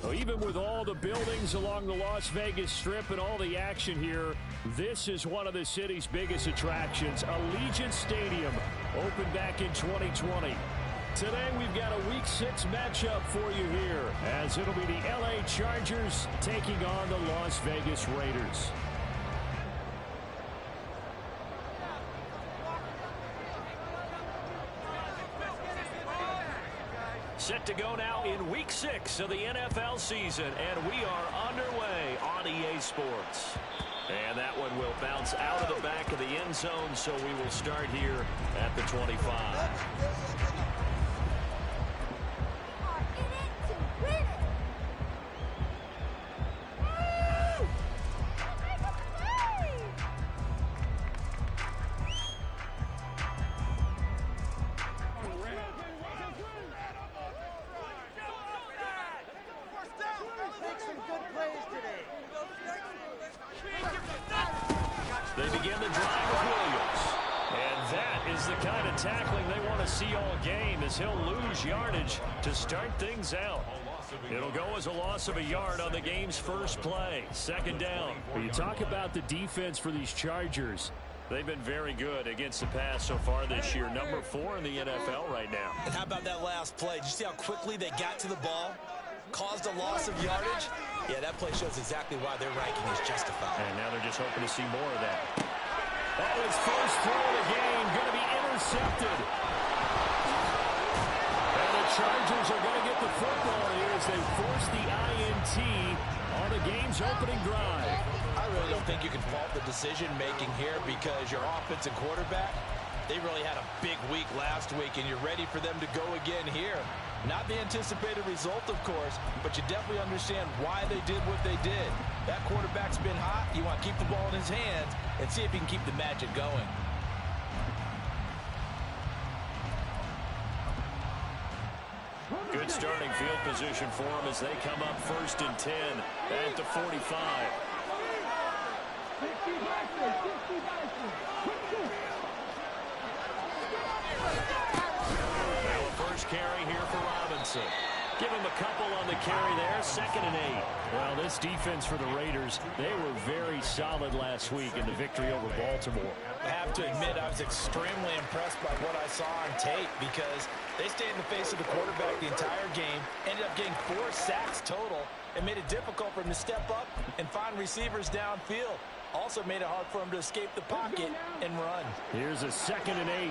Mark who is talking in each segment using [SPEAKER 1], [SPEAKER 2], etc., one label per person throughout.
[SPEAKER 1] Well, even with all the buildings along the Las Vegas Strip and all the action here, this is one of the city's biggest attractions. Allegiant Stadium opened back in 2020. Today we've got a Week 6 matchup for you here, as it'll be the LA Chargers taking on the Las Vegas Raiders. Set to go now in Week 6 of the NFL season, and we are underway on EA Sports. And that one will bounce out of the back of the end zone, so we will start here at the 25. They begin the drive with Williams. And that is the kind of tackling they want to see all game, as he'll lose yardage to start things out. It'll go as a loss of a yard on the game's first play. Second down. When you talk about the defense for these Chargers, they've been very good against the pass so far this year. Number 4 in the NFL right now.
[SPEAKER 2] And how about that last play? Did you see how quickly they got to the ball? Caused a loss of yardage? Yeah, that play shows exactly why their ranking is justified.
[SPEAKER 1] And now they're just hoping to see more of that. That was first throw of the game, going to be intercepted. And the Chargers are going to get the football here as they force the INT on the game's opening drive.
[SPEAKER 2] I really don't think you can fault the decision-making here, because your offensive quarterback, they really had a big week last week, and you're ready for them to go again here. Not the anticipated result, of course, but you definitely understand why they did what they did. That quarterback's been hot. You want to keep the ball in his hands and see if he can keep the magic going.
[SPEAKER 1] Good starting field position for them as they come up 1st and 10 at the 45. Carry here for Robinson. Give him a couple on the carry there. 2nd and 8. Well, this defense for the Raiders, they were very solid last week in the victory over Baltimore.
[SPEAKER 2] I have to admit, I was extremely impressed by what I saw on tape, because they stayed in the face of the quarterback the entire game, ended up getting 4 sacks total, and made it difficult for him to step up and find receivers downfield. Also made it hard for him to escape the pocket and run.
[SPEAKER 1] Here's a 2nd and 8.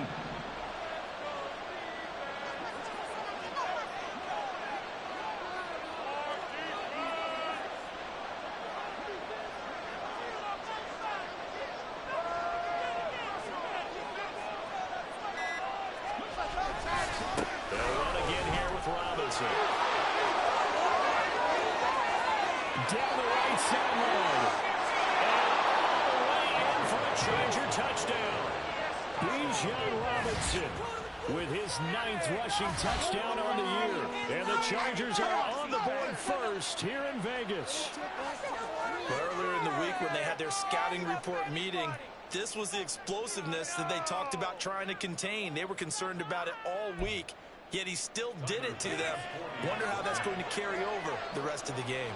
[SPEAKER 1] Down the right sideline. And all the way in for a Charger touchdown. Bijan Robinson with his 9th rushing touchdown on the year. And the Chargers are on the board first here in Vegas.
[SPEAKER 2] Earlier in the week when they had their scouting report meeting, this was the explosiveness that they talked about trying to contain. They were concerned about it all week, yet he still did it to them. Wonder how that's going to carry over the rest of the game.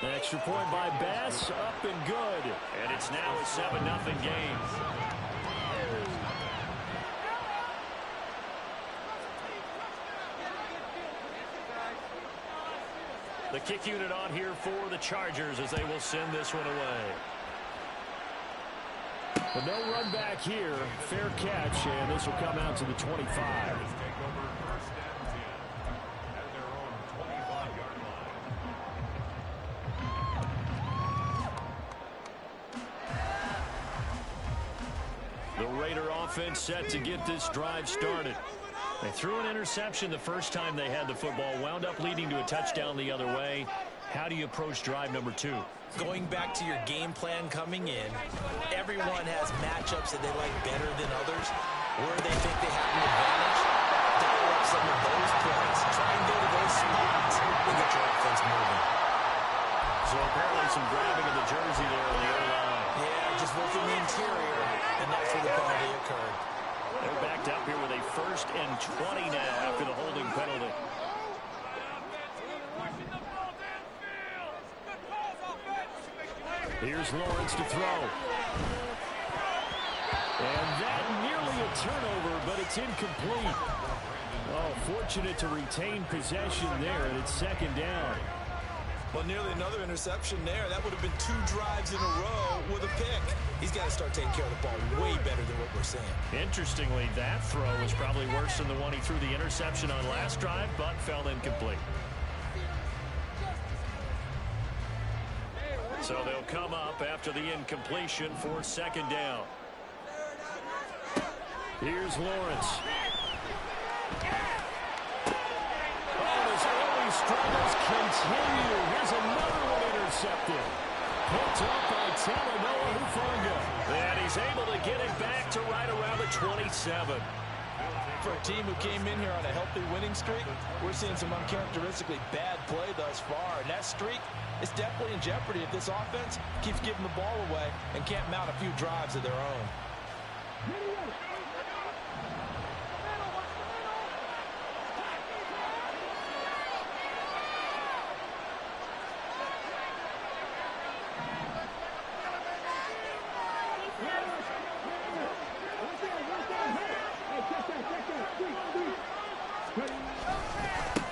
[SPEAKER 1] An extra point by Bass, up and good. And it's now a 7-0 game. The kick unit on here for the Chargers as they will send this one away. But no run back here. Fair catch, and this will come out to the 25. The Raider offense set to get this drive started. They threw an interception the first time they had the football, wound up leading to a touchdown the other way. How do you approach drive number 2?
[SPEAKER 2] Going back to your game plan coming in, everyone has matchups that they like better than others, where they think they have an advantage. Dial up some of those plays. Try and go to those spots and get your offense moving.
[SPEAKER 1] So apparently some grabbing of the jersey there on the O-line.
[SPEAKER 2] Yeah, just working the interior, and that's where the penalty occurred.
[SPEAKER 1] They're backed up here with a 1st and 20 now after the holding penalty. Here's Lawrence to throw. And that nearly a turnover, but it's incomplete. Oh, fortunate to retain possession there, and it's 2nd down.
[SPEAKER 2] Well, nearly another interception there. That would have been 2 drives in a row with a pick. He's got to start taking care of the ball way better than what we're seeing.
[SPEAKER 1] Interestingly, that throw was probably worse than the one he threw the interception on last drive, but fell incomplete. So they'll come up after the incompletion for 2nd down. Here's Lawrence. Oh, his early struggles continue. Here's another one intercepted. Picked up by Talanoa Hufanga. And he's able to get it back to right around the 27.
[SPEAKER 2] For a team who came in here on a healthy winning streak, we're seeing some uncharacteristically bad play thus far. And that streak is definitely in jeopardy if this offense keeps giving the ball away and can't mount a few drives of their own.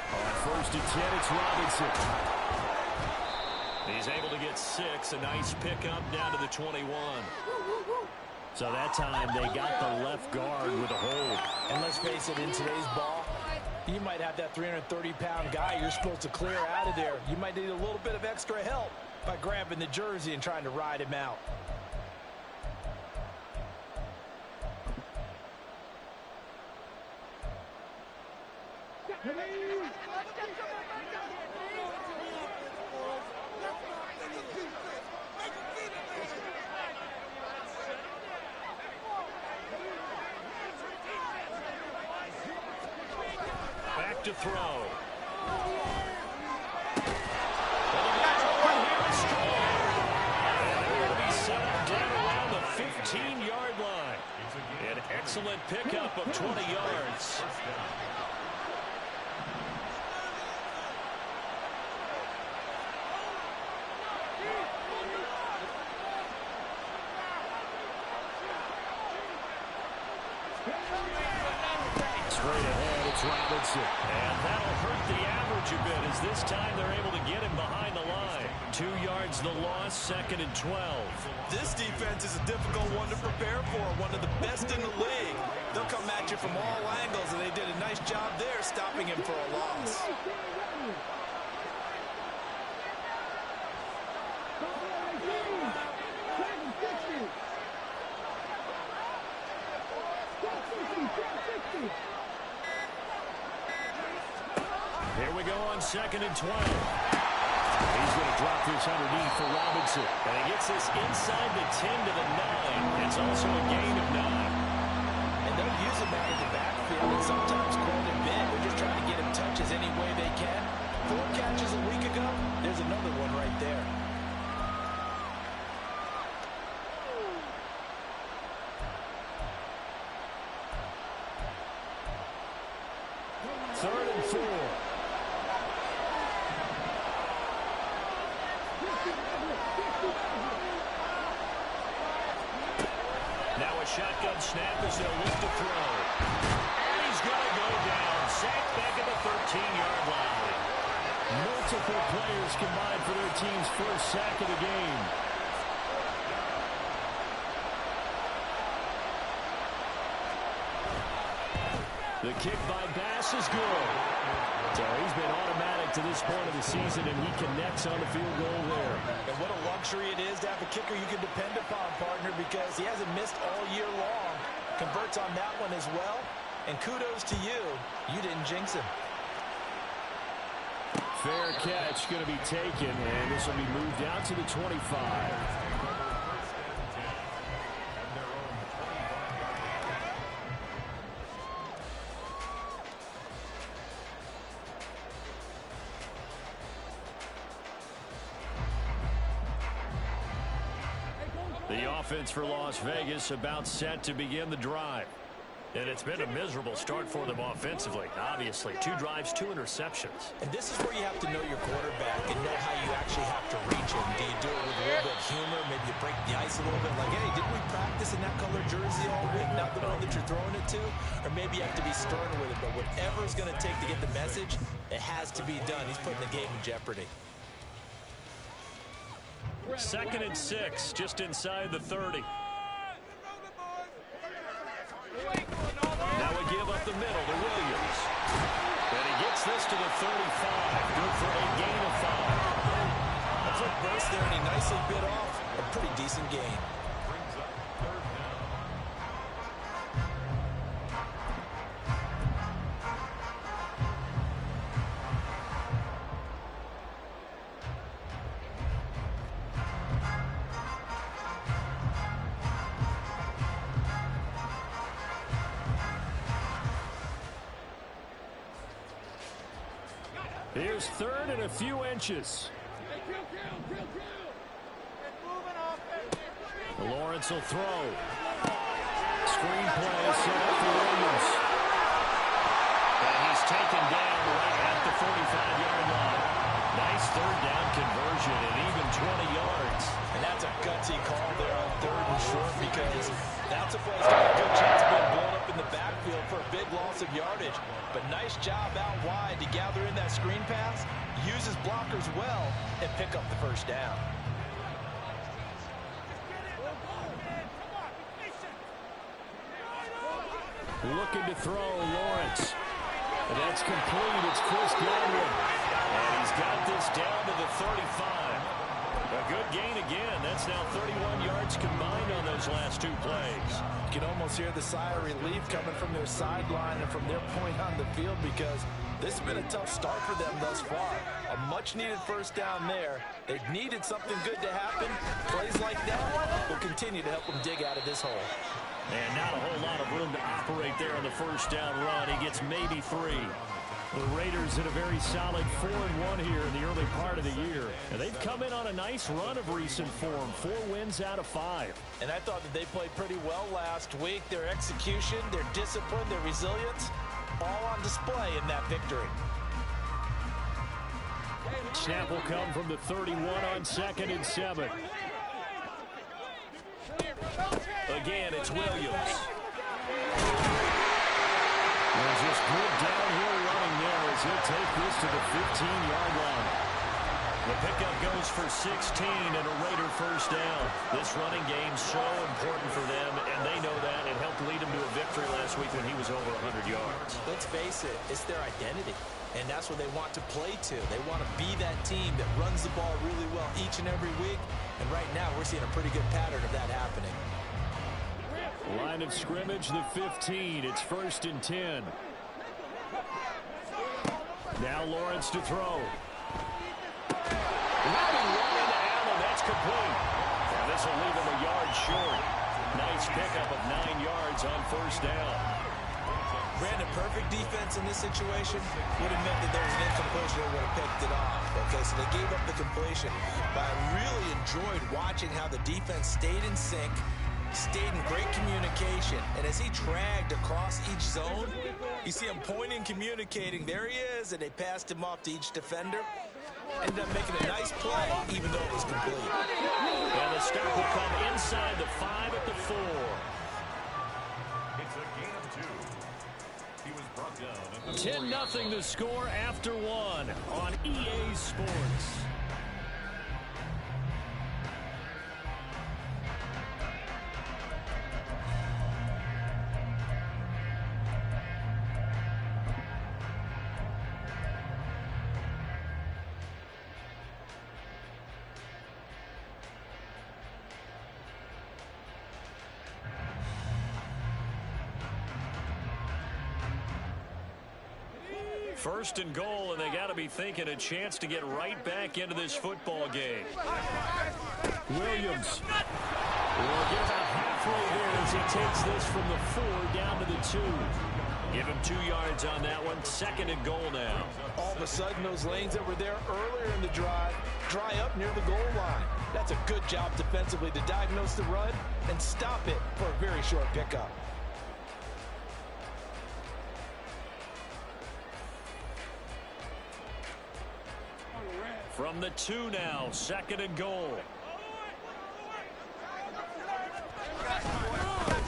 [SPEAKER 1] On 1st and 10, it's Robinson. He's able to get 6. A nice pickup down to the 21. So that time they got the left guard with a hold.
[SPEAKER 2] And let's face it, in today's ball, you might have that 330-pound guy you're supposed to clear out of there. You might need a little bit of extra help by grabbing the jersey and trying to ride him out.
[SPEAKER 1] Back to throw. And they're going to be settled down around the 15-yard line. An excellent pickup of 20 yards. Straight ahead, it's Robinson. And that'll hurt the average a bit as this time they're able to get him behind the line. 2 yards the loss, 2nd and 12.
[SPEAKER 2] This defense is a difficult one to prepare for, one of the best in the league. They'll come at you from all angles, and they did a nice job there stopping him for a loss.
[SPEAKER 1] Here we go on 2nd and 12. He's going to drop this underneath for Robinson. And he gets this inside the 10 to the 9. It's also a gain of 9.
[SPEAKER 2] And they'll use him out of the backfield and sometimes quite a bit. They're just trying to get him touches any way they can. 4 catches a week ago. There's another one right there.
[SPEAKER 1] Third and 4. Now a shotgun snap as they'll look to throw. And he's going to go down. Sacked back at the 13-yard line. Multiple players combined for their team's first sack of the game. The kick by Bass is good. So he's been automatic to this point of the season, and he connects on the field goal there.
[SPEAKER 2] And what a luxury it is to have a kicker you can depend upon, partner, because he hasn't missed all year long. Converts on that one as well. And kudos to you. You didn't jinx him.
[SPEAKER 1] Fair catch going to be taken, and this will be moved out to the 25. The offense for Las Vegas about set to begin the drive. And it's been a miserable start for them offensively. Obviously, 2 drives, 2 interceptions.
[SPEAKER 2] And this is where you have to know your quarterback and know how you actually have to reach him. Do you do it with a little bit of humor? Maybe you break the ice a little bit like, hey, didn't we practice in that color jersey all week, not the one that you're throwing it to? Or maybe you have to be stern with it. But whatever it's going to take to get the message, it has to be done. He's putting the game in jeopardy.
[SPEAKER 1] 2nd and 6, just inside the 30. Now we give up the middle to Williams. And he gets this to the 35. Good for a gain of 5.
[SPEAKER 2] A quick burst there, and he nicely bit off a pretty decent gain.
[SPEAKER 1] Here's 3rd and a few inches. Lawrence will throw. Screen play set up for Williams. And he's taken down right at the 45-yard line. Nice 3rd down conversion and even 20 yards.
[SPEAKER 2] And that's a gutsy call there on 3rd and short, because that's a place to have a good chance of being blown up in the backfield for a big loss of yardage. But nice job out wide to gather in that screen pass, use his blockers well, and pick up the 1st down.
[SPEAKER 1] Looking to throw, Lawrence. And that's complete. It's Chris Godwin. And he's got this down to the 35. A good gain again. That's now 31 yards combined on those last 2 plays.
[SPEAKER 2] You can almost hear the sigh of relief coming from their sideline and from their point on the field, because this has been a tough start for them thus far. A much-needed 1st down there. They've needed something good to happen. Plays like that will continue to help them dig out of this hole.
[SPEAKER 1] And not a whole lot of room to operate there on the 1st down run. He gets maybe 3. The Raiders in a very solid 4-1 here in the early part of the year. And they've come in on a nice run of recent form. 4 wins out of 5.
[SPEAKER 2] And I thought that they played pretty well last week. Their execution, their discipline, their resilience, all on display in that victory.
[SPEAKER 1] Snap will come from the 31 on 2nd and 7. Again, it's Williams. There's just good downhill running there as he'll take this to the 15-yard line. The pickup goes for 16 and a Raider 1st down. This running game's so important for them, and they know that. It helped lead them to a victory last week when he was over 100 yards.
[SPEAKER 2] Let's face it, it's their identity, and that's what they want to play to. They want to be that team that runs the ball really well each and every week, and right now we're seeing a pretty good pattern of that happening.
[SPEAKER 1] Line of scrimmage, the 15. It's 1st and 10. Now Lawrence to throw. Running Ryan Allen, that's complete. And this will leave him a yard short. Nice pickup of 9 yards on 1st down.
[SPEAKER 2] Brandon, perfect defense in this situation would have meant that there was an incompletion that would have picked it off. Okay, so they gave up the completion. But I really enjoyed watching how the defense stayed in sync, stayed in great communication, and as he dragged across each zone, you see him pointing, communicating. There he is, and they passed him off to each defender. Ended up making a nice play, even though it was complete.
[SPEAKER 1] And the stop will come inside the 5 at the 4.
[SPEAKER 3] It's a gain of 2. He was brought down at the
[SPEAKER 1] 10-0 the score after 1 on EA Sports. First and goal, and they got to be thinking a chance to get right back into this football game. Williams will get about halfway there as he takes this from the 4 down to the 2. Give him 2 yards on that one. 2nd and goal now.
[SPEAKER 2] All of a sudden, those lanes that were there earlier in the drive dry up near the goal line. That's a good job defensively to diagnose the run and stop it for a very short pickup.
[SPEAKER 1] From the 2 now, 2nd and goal.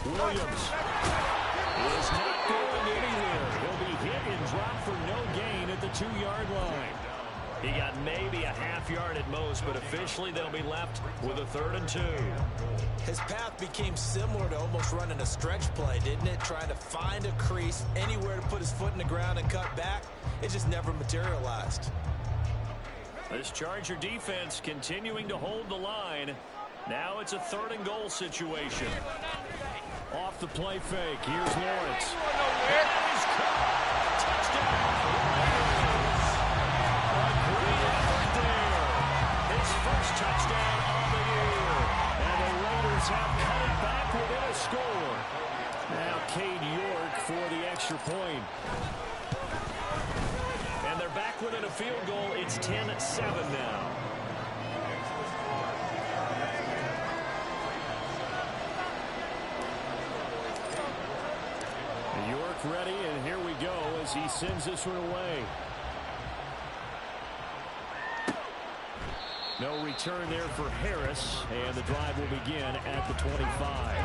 [SPEAKER 1] Williams is not going anywhere. He'll be hit and dropped for no gain at the 2-yard line. He got maybe a half yard at most, but officially they'll be left with a 3rd and 2.
[SPEAKER 2] His path became similar to almost running a stretch play, didn't it? Trying to find a crease, anywhere to put his foot in the ground and cut back. It just never materialized.
[SPEAKER 1] This Charger defense continuing to hold the line. Now it's a 3rd and goal situation. Off the play fake. Here's Lawrence. He's caught. Touchdown. His first touchdown of the year. And the Raiders have cut it back within a score. Now Cade York for the extra point. And they're back within a field goal. It's 10-7 now. York ready, and here we go as he sends this one away. No return there for Harris, and the drive will begin at the 25.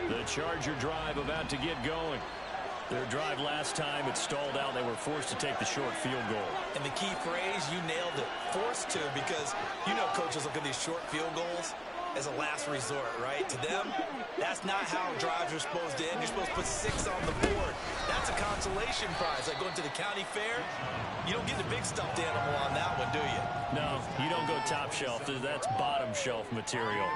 [SPEAKER 1] The Charger drive about to get going. Their drive last time, it stalled out. They were forced to take the short field goal.
[SPEAKER 2] And the key phrase, you nailed it, forced to, because you know coaches look at these short field goals as a last resort, right? To them, that's not how drives are supposed to end. You're supposed to put 6 on the board. That's a consolation prize. Like going to the county fair, you don't get the big stuffed animal on that one, do you?
[SPEAKER 1] No, you don't go top shelf. That's bottom shelf material.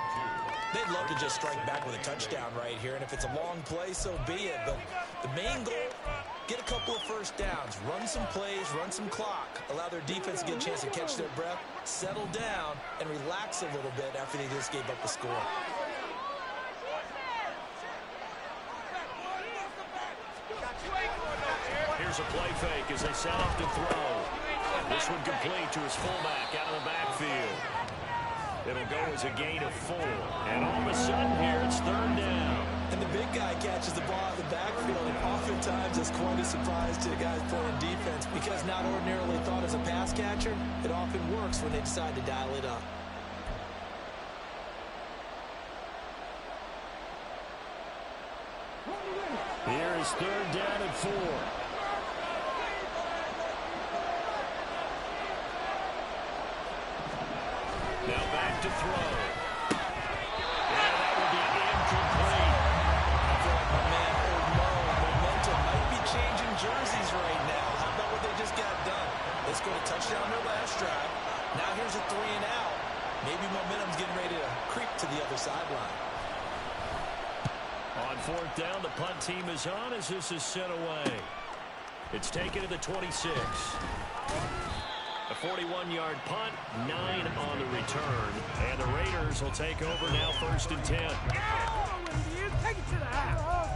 [SPEAKER 2] They'd love to just strike back with a touchdown right here, and if it's a long play, so be it. But the main goal, get a couple of first downs, run some plays, run some clock, allow their defense to get a chance to catch their breath, settle down, and relax a little bit after they just gave up the score.
[SPEAKER 1] Here's a play fake as they set up to throw. This one complete to his fullback out of the backfield. It'll go as a gain of 4. And all of a sudden here, it's 3rd down.
[SPEAKER 2] And the big guy catches the ball out of the backfield, and oftentimes it's quite a surprise to the guys playing defense, because not ordinarily thought as a pass catcher, it often works when they decide to dial it up.
[SPEAKER 1] Here is 3rd down and 4. Now back to throw. And that will be incomplete.
[SPEAKER 2] I feel like my man, Old Mo, momentum might be changing jerseys right now. How about what they just got done? They scored a touchdown their last drive. Now here's a 3 and out. Maybe momentum's getting ready to creep to the other sideline.
[SPEAKER 1] On 4th down, the punt team is on as this is sent away. It's taken to the 26. A 41-yard punt, 9 on the return. And the Raiders will take over now 1st and 10.
[SPEAKER 4] Take it to the house.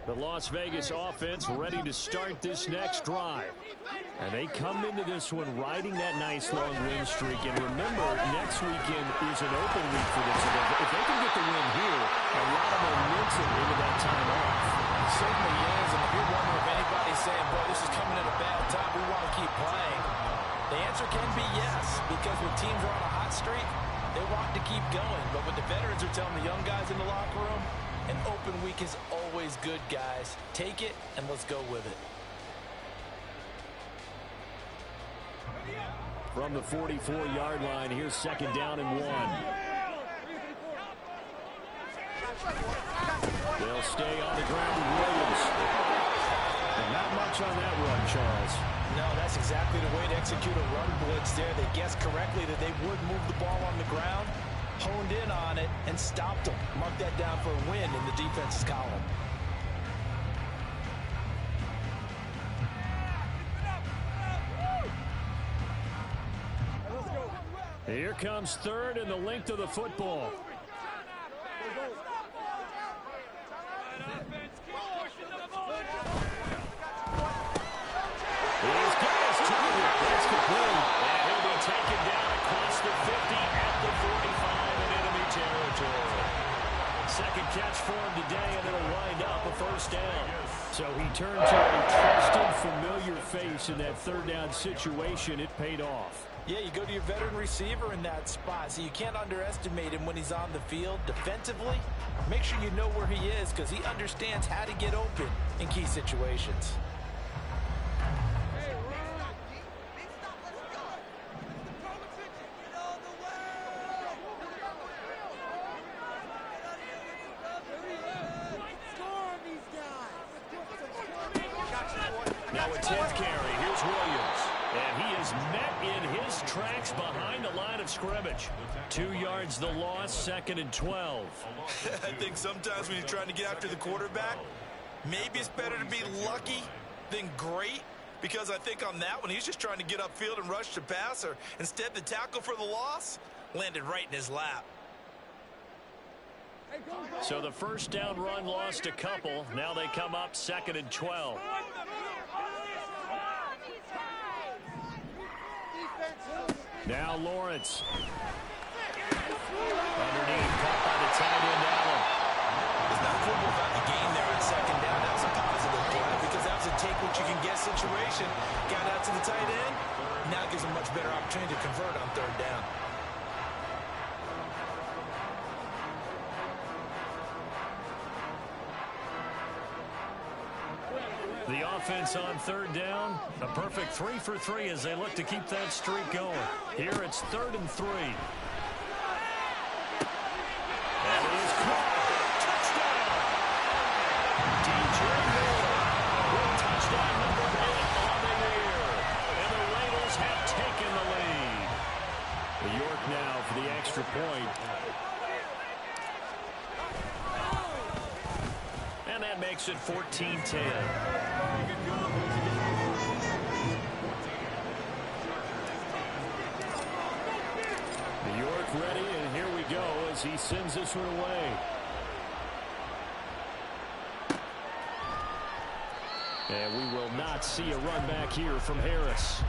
[SPEAKER 1] The Las Vegas offense ready to start this next drive. And they come into this one riding that nice long win streak. And remember, next weekend is an open week for this event. If they can get the win here, a lot of momentum into that time off.
[SPEAKER 2] It certainly is. And if you're wondering if anybody's saying, boy, this is coming at a bad time, we want to keep playing, the answer can be yes. Because when teams are on a hot streak, they want to keep going. But what the veterans are telling the young guys in the locker room, an open week is always good, guys. Take it, and let's go with it.
[SPEAKER 1] From the 44-yard line, here's 2nd down and 1. They'll stay on the ground with Williams. And not much on that run, Charles.
[SPEAKER 2] No, that's exactly the way to execute a run blitz there. They guessed correctly that they would move the ball on the ground, honed in on it, and stopped them. Mark that down for a win in the defense's column.
[SPEAKER 1] Here comes third and the length of the football. He's got his target. That's complete. And he'll be taken down across the 50 at the 45 in enemy territory. Second catch for him today, and it'll wind up a first down. So he turned to a trusted, familiar face in that third down situation. It paid off.
[SPEAKER 2] Yeah, you go to your veteran receiver in that spot, so you can't underestimate him when he's on the field. Defensively, make sure you know where he is because he understands how to get open in key situations.
[SPEAKER 1] Now a 10th carry. Here's Williams. And he is met in his tracks behind the line of scrimmage. 2 yards the loss, 2nd and 12.
[SPEAKER 2] I think sometimes when you're trying to get after the quarterback, maybe it's better to be lucky than great. Because I think on that one, he's just trying to get upfield and rush the passer. Instead, the tackle for the loss landed right in his lap.
[SPEAKER 1] So the first down run lost a couple. Now they come up 2nd and 12. Now Lawrence. Underneath, caught by the tight end, Allen.
[SPEAKER 2] It's not quibble about the game there at 2nd down. That was a positive play because that was a take-what-you-can-get situation. Got out to the tight end. Now it gives him a much better opportunity to convert on 3rd down.
[SPEAKER 1] The offense on 3rd down, a perfect 3 for 3 as they look to keep that streak going. Here it's 3rd and 3. And it is caught. Touchdown! DJ Moore with touchdown number 8 on the year. And the Raiders have taken the lead. The York now for the extra point. And that makes it 14-10. York ready, and here we go as he sends this one away. And we will not see a run back here from Harris.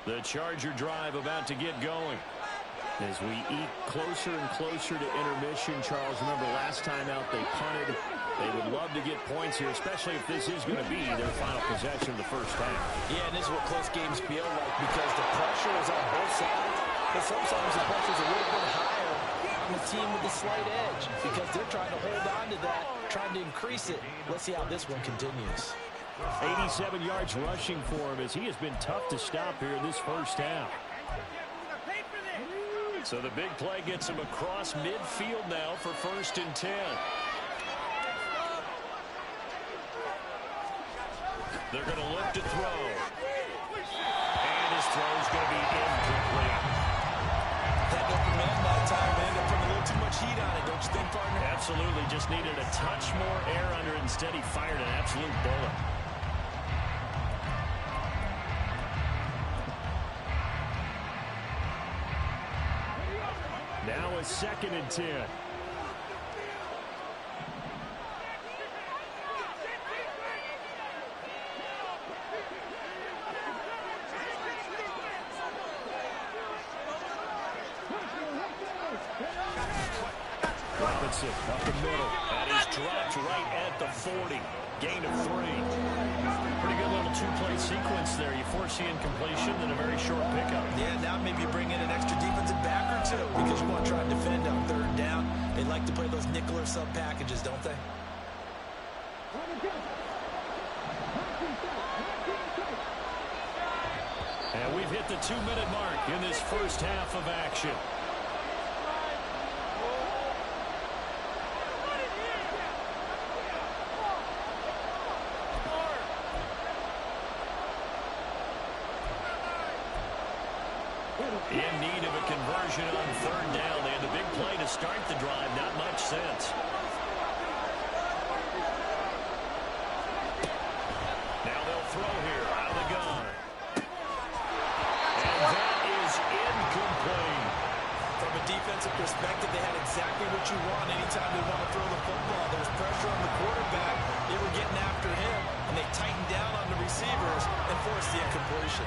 [SPEAKER 1] The Charger drive about to get going. As we eat closer and closer to intermission, Charles, remember last time out they punted. They would love to get points here, especially if this is going to be their final possession of the first half.
[SPEAKER 2] Yeah, and this is what close games feel like because the pressure is on both sides, but sometimes the pressure is a little bit higher on the team with the slight edge because they're trying to hold on to that, trying to increase it. Let's see how this one continues.
[SPEAKER 1] 87 yards rushing for him as he has been tough to stop here in this first half. So the big play gets him across midfield now for 1st and 10. They're going to look to throw. And his throw is going to be incomplete.
[SPEAKER 2] That open man that time ended up putting a little too much heat on it, don't you think, partner?
[SPEAKER 1] Absolutely. Just needed a touch more air under it. Instead, he fired an absolute bullet. Now a 2nd and 10. Robinson up the middle. And he's dropped right at the 40. Gain of 3. Pretty good little two-play sequence there. You foresee incompletion and a very short pickup.
[SPEAKER 2] Yeah, now maybe you bring in an extra defensive back or two because you want to try and defend on 3rd down. They like to play those nickel or sub packages, don't they?
[SPEAKER 1] And we've hit the 2-minute mark in this first half of action. In need of a conversion on third down. They had the big play to start the drive. Not much sense. Now they'll throw here out of the gun. And that is incomplete.
[SPEAKER 2] From a defensive perspective, they had exactly what you want anytime they want to throw the football. There was pressure on the quarterback. They were getting after him, and they tightened down on the receivers and forced the incompletion.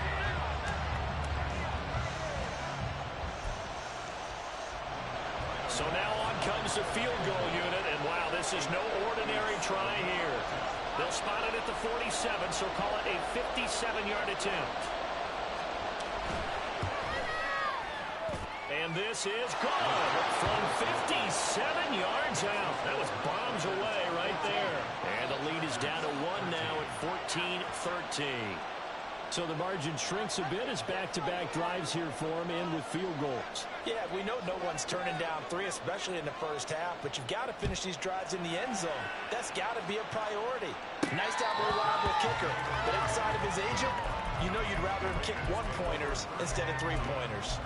[SPEAKER 1] So now on comes the field goal unit, and wow, this is no ordinary try here. They'll spot it at the 47, so call it a 57-yard attempt. And this is good from 57 yards out. That was bombs away right there. And the lead is down to 1 now at 14-13. So the margin shrinks a bit as back-to-back drives here for him, in with field goals.
[SPEAKER 2] Yeah, we know no one's turning down 3, especially in the first half, but you've got to finish these drives in the end zone. That's got to be a priority. Nice to have a reliable kicker, but outside of his agent, you know you'd rather him kick 1-pointers instead of 3-pointers.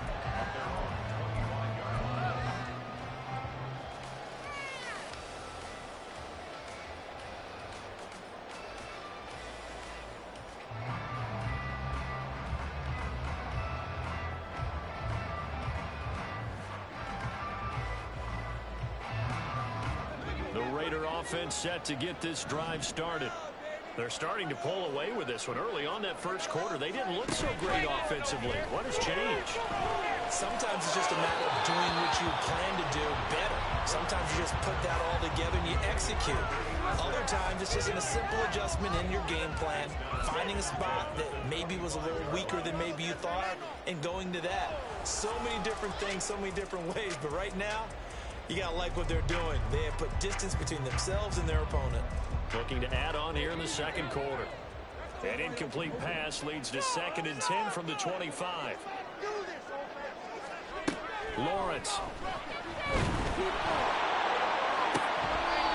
[SPEAKER 1] Offense set to get this drive started. They're starting to pull away with this one. Early on that first quarter, they didn't look so great offensively. What has changed?
[SPEAKER 2] Sometimes it's just a matter of doing what you plan to do better. Sometimes you just put that all together and you execute. Other times it's just a simple adjustment in your game plan, finding a spot that maybe was a little weaker than maybe you thought, and going to that. So many different things, so many different ways, but right now, you got to like what they're doing. They have put distance between themselves and their opponent.
[SPEAKER 1] Looking to add on here in the second quarter. That incomplete pass leads to 2nd and 10 from the 25. Lawrence.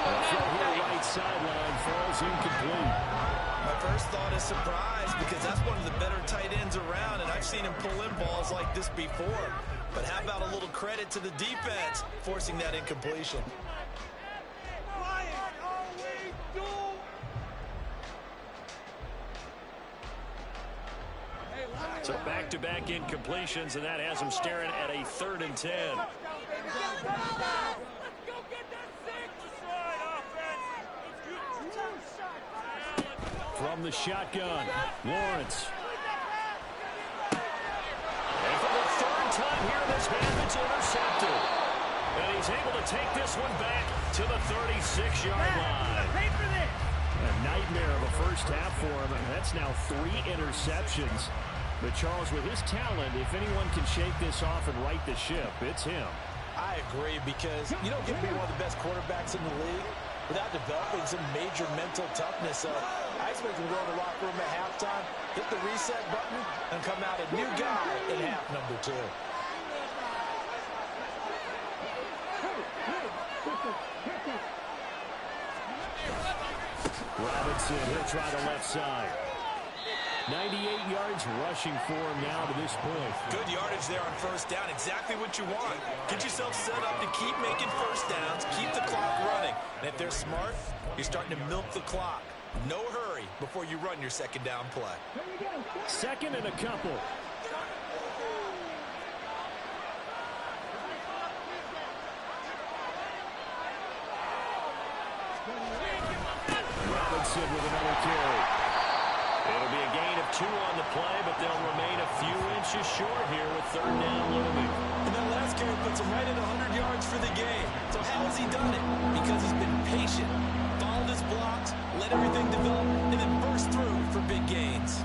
[SPEAKER 1] The throw here right sideline falls incomplete.
[SPEAKER 2] My first thought is surprise, because that's one of the better tight ends around, and I've seen him pull in balls like this before. But how about a little credit to the defense forcing that incompletion?
[SPEAKER 1] So back-to-back incompletions, and that has him staring at a 3rd and 10. From the shotgun, Lawrence. And for the 3rd time here in this half, it's intercepted. And he's able to take this one back to the 36-yard line. A nightmare of a first half for him, and that's now 3 interceptions. But Charles, with his talent, if anyone can shake this off and right the ship, it's him.
[SPEAKER 2] I agree, because you don't get to be one of the best quarterbacks in the league without developing some major mental toughness. So I expect him to go in the locker room at halftime, hit the reset button, and come out a new guy in half number 2.
[SPEAKER 1] Robinson, he'll try the left side. 98 yards rushing for him now to this point.
[SPEAKER 2] Good yardage there on first down. Exactly what you want. Get yourself set up to keep making first downs, keep the clock running. And if they're smart, you're starting to milk the clock. No hurry before you run your second down play.
[SPEAKER 1] 2nd and a couple. Robinson with another carry. It'll be a gain of 2 on the play, but they'll remain a few inches short here with 3rd down looming.
[SPEAKER 2] And that last carry puts him right at 100 yards for the game. So how has he done it? Because he's been patient, followed his blocks, let everything develop, and then burst through for big gains.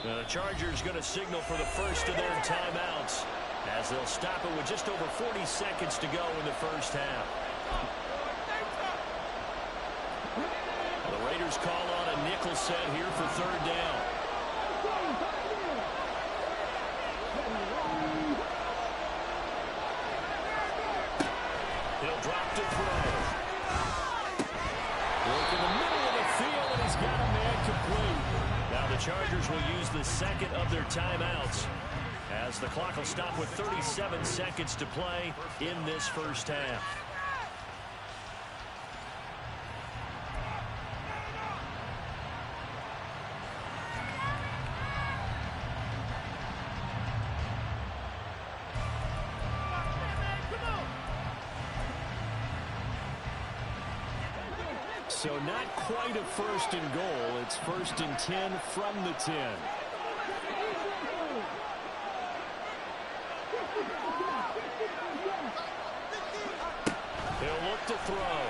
[SPEAKER 1] The Chargers going to signal for the first of their timeouts as they'll stop it with just over 40 seconds to go in the first half. The Raiders call on a nickel set here for 3rd down. They'll drop to throw. Look in the middle of the field, and he's got a man complete. Now the Chargers will use the second of their timeouts, as the clock will stop with 37 seconds to play in this first half. So not quite a first and goal. It's first and 10 from the 10. He'll look to throw.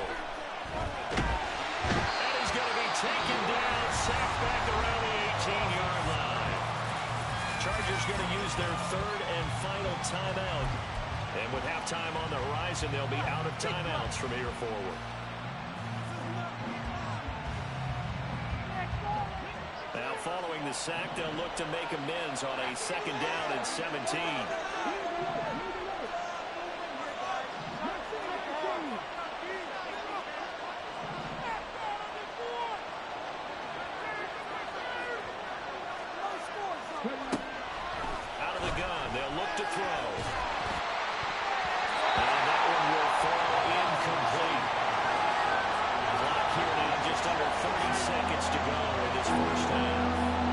[SPEAKER 1] And he's going to be taken down, sacked back around the 18-yard line. Chargers going to use their third and final timeout. And with halftime on the horizon, they'll be out of timeouts from here forward. Now following the sack, they'll look to make amends on a second down and 17. Out of the gun, they'll look to throw. And that one will fall incomplete. Clock here now, just under 30 seconds to go in this first half.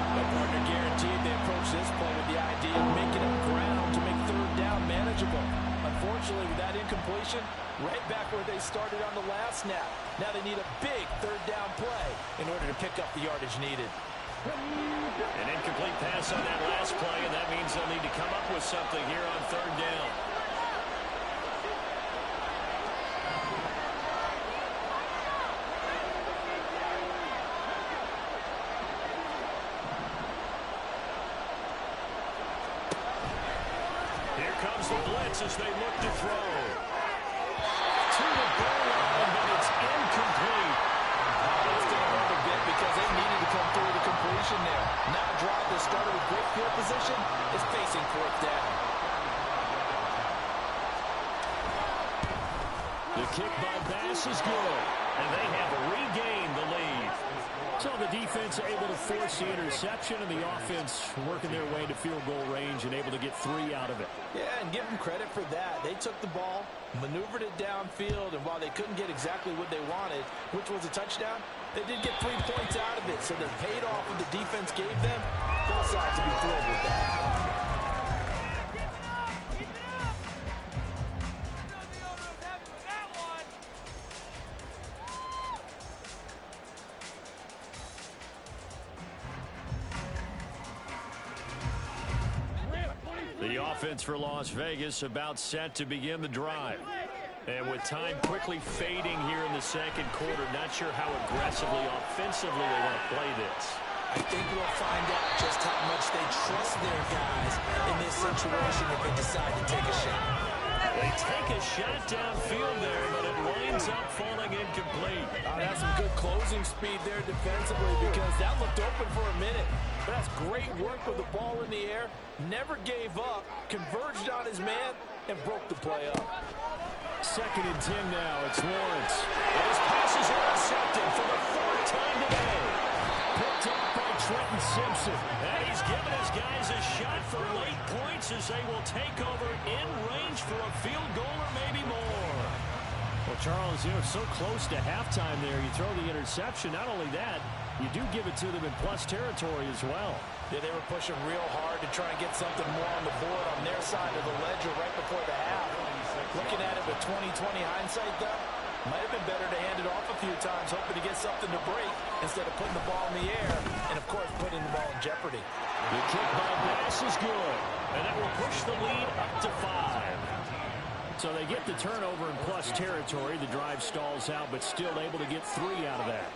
[SPEAKER 1] The partner guaranteed they approach this play with the idea of making up ground to make third down manageable. Unfortunately, with that incompletion, right back where they started on the last snap. Now they need a big third down play in order to pick up the yardage needed. An incomplete pass on that last play, and that means they'll need to come up with something here on third down. Here comes the blitz as they look to throw. To the goal line, but it's incomplete. That's going to hurt a bit because they needed to come through the completion there. Now a drive that started with great field position is facing fourth down. The kick by Bass is good, and they have regained the lead. So the defense able to force the interception, and the offense working their way to field goal range and able to get 3 out of it.
[SPEAKER 2] Yeah, and give them credit for that. They took the ball, maneuvered it downfield, and while they couldn't get exactly what they wanted, which was a touchdown, they did get 3 points out of it. So they paid off what the defense gave them. Both sides will be thrilled with that.
[SPEAKER 1] The offense for Las Vegas about set to begin the drive. And with time quickly fading here in the second quarter, not sure how aggressively, offensively they want to play this.
[SPEAKER 2] I think we'll find out just how much they trust their guys in this situation if they decide to take a shot.
[SPEAKER 1] They take a shot downfield there, but it winds up falling incomplete.
[SPEAKER 2] That's some good closing speed there defensively because that looked open for a minute. But that's great work with the ball in the air. Never gave up, converged on his man, and broke the play up.
[SPEAKER 1] Second and 10 now. It's Lawrence. And his passes are intercepted for the 4th time today. Picked up by Trenton Simpson. And he's given his guys a shot for late points as they will take over in range for a field goal or maybe more. Well, Charles, you know, so close to halftime there. You throw the interception. Not only that, you do give it to them in plus territory as well.
[SPEAKER 2] Yeah, they were pushing real hard to try and get something more on the board on their side of the ledger right before the half. Looking at it with 20/20 hindsight, though, might have been better to hand it off a few times, hoping to get something to break instead of putting the ball in the air and, of course, putting the ball in jeopardy.
[SPEAKER 1] The kick by Bass is good, and that will push the lead up to 5. So they get the turnover in plus territory. The drive stalls out, but still able to get 3 out of that.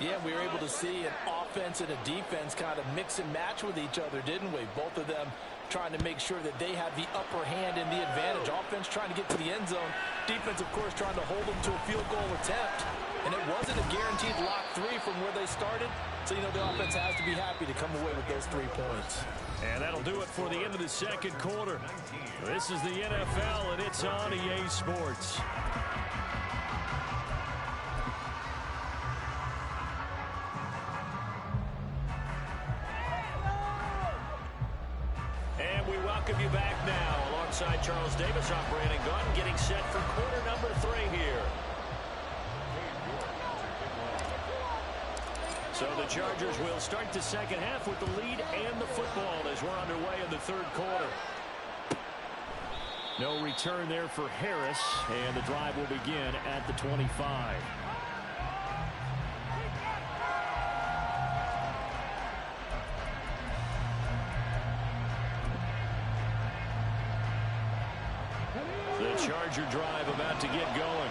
[SPEAKER 2] Yeah, we were able to see an offense and a defense kind of mix and match with each other, didn't we? Both of them trying to make sure that they have the upper hand and the advantage. Offense trying to get to the end zone. Defense, of course, trying to hold them to a field goal attempt. And it wasn't a guaranteed lock 3 from where they started. So, you know, the offense has to be happy to come away with those 3 points.
[SPEAKER 1] And that'll do it for the end of the second quarter. This is the NFL, and it's on EA Sports. welcome you back now. Alongside Charles Davis, I'm Brandon Gunn, getting set for quarter number 3 here. So the Chargers will start the second half with the lead and the football as we're underway in the third quarter. No return there for Harris, and the drive will begin at the 25. The Charger drive about to get going.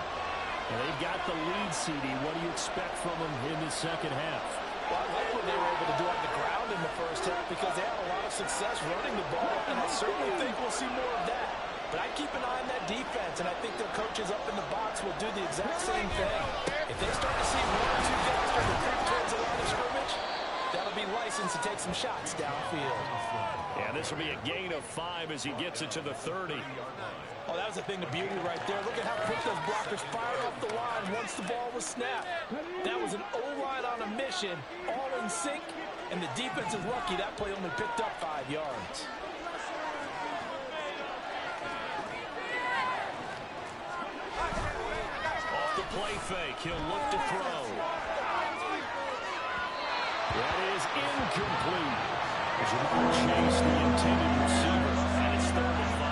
[SPEAKER 1] And they've got the lead, CD. What do you expect from them in the second half?
[SPEAKER 2] Well, I like what they were able to do on the ground in the first half because they had a lot of success running the ball, and I certainly think we'll see more of that. But I keep an eye on that defense, and I think their coaches up in the box will do the exact same thing. If they start to see 1 or 2 guys start to creep towards the line of scrimmage, that'll be licensed to take some shots downfield.
[SPEAKER 1] And this will be a gain of 5 as he gets it to the 30.
[SPEAKER 2] Oh, that was a thing of beauty right there. Look at how quick those blockers fired off the line once the ball was snapped. That was an O-line on a mission, all in sync, and the defense is lucky that play only picked up 5 yards.
[SPEAKER 1] Off the play fake, he'll look to throw. That is incomplete. Ja'Marr Chase, the intended receiver, and it's 3rd and 5.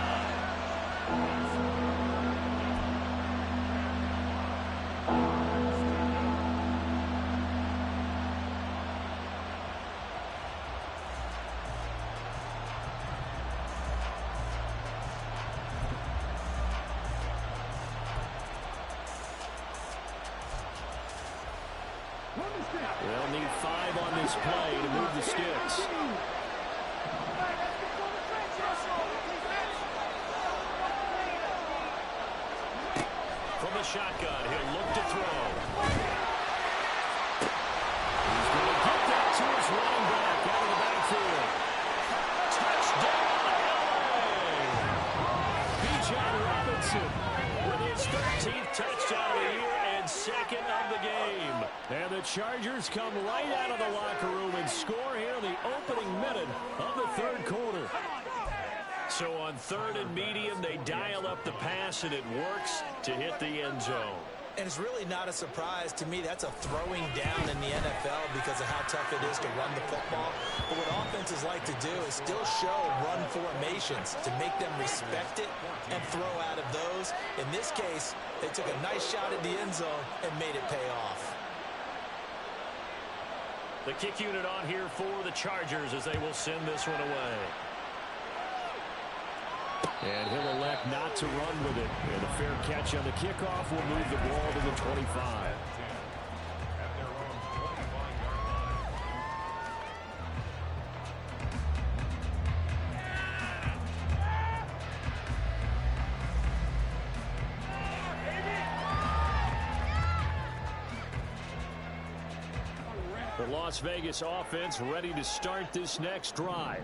[SPEAKER 1] They'll need 5 on this play to move the sticks. From the shotgun, he'll look to throw. He's going to get that to his running back out of the backfield. Touchdown, LA! Bijan Robinson with his 13th touchdown of the year and 2nd of the game. And the Chargers come right out of the locker room and score here in the opening minute of the third quarter. So on 3rd and medium, they dial up the pass, and it works to hit the end zone.
[SPEAKER 2] And it's really not a surprise to me. That's a throwing down in the NFL because of how tough it is to run the football. But what offenses like to do is still show run formations to make them respect it and throw out of those. In this case, they took a nice shot at the end zone and made it pay off.
[SPEAKER 1] The kick unit on here for the Chargers as they will send this one away. And he'll elect not to run with it. And a fair catch on the kickoff will move the ball to the 25. The Las Vegas offense ready to start this next drive.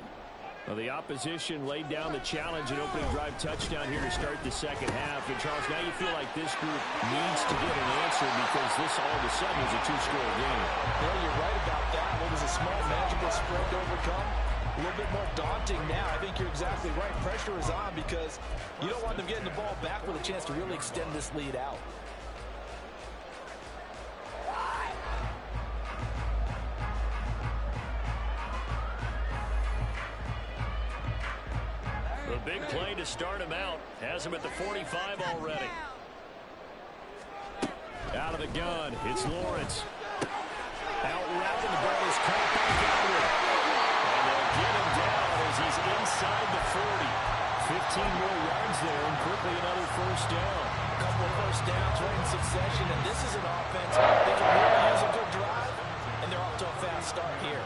[SPEAKER 1] Well, the opposition laid down the challenge and opening drive touchdown here to start the second half. And, Charles, now you feel like this group needs to get an answer because this all of a sudden is a 2-score game.
[SPEAKER 2] Well, you're right about that. It was a small, magical spread to overcome. A little bit more daunting now. I think you're exactly right. Pressure is on because you don't want them getting the ball back with a chance to really extend this lead out.
[SPEAKER 1] The big play to start him out. Has him at the 45 already. Out of the gun, it's Lawrence. Out route, and the ball is caught by Godwin. And they'll get him down as he's inside the 40. 15 more yards there, and quickly another first down.
[SPEAKER 2] A couple of first downs right in succession, and this is an offense they can really use a good drive, and they're off to a fast start here.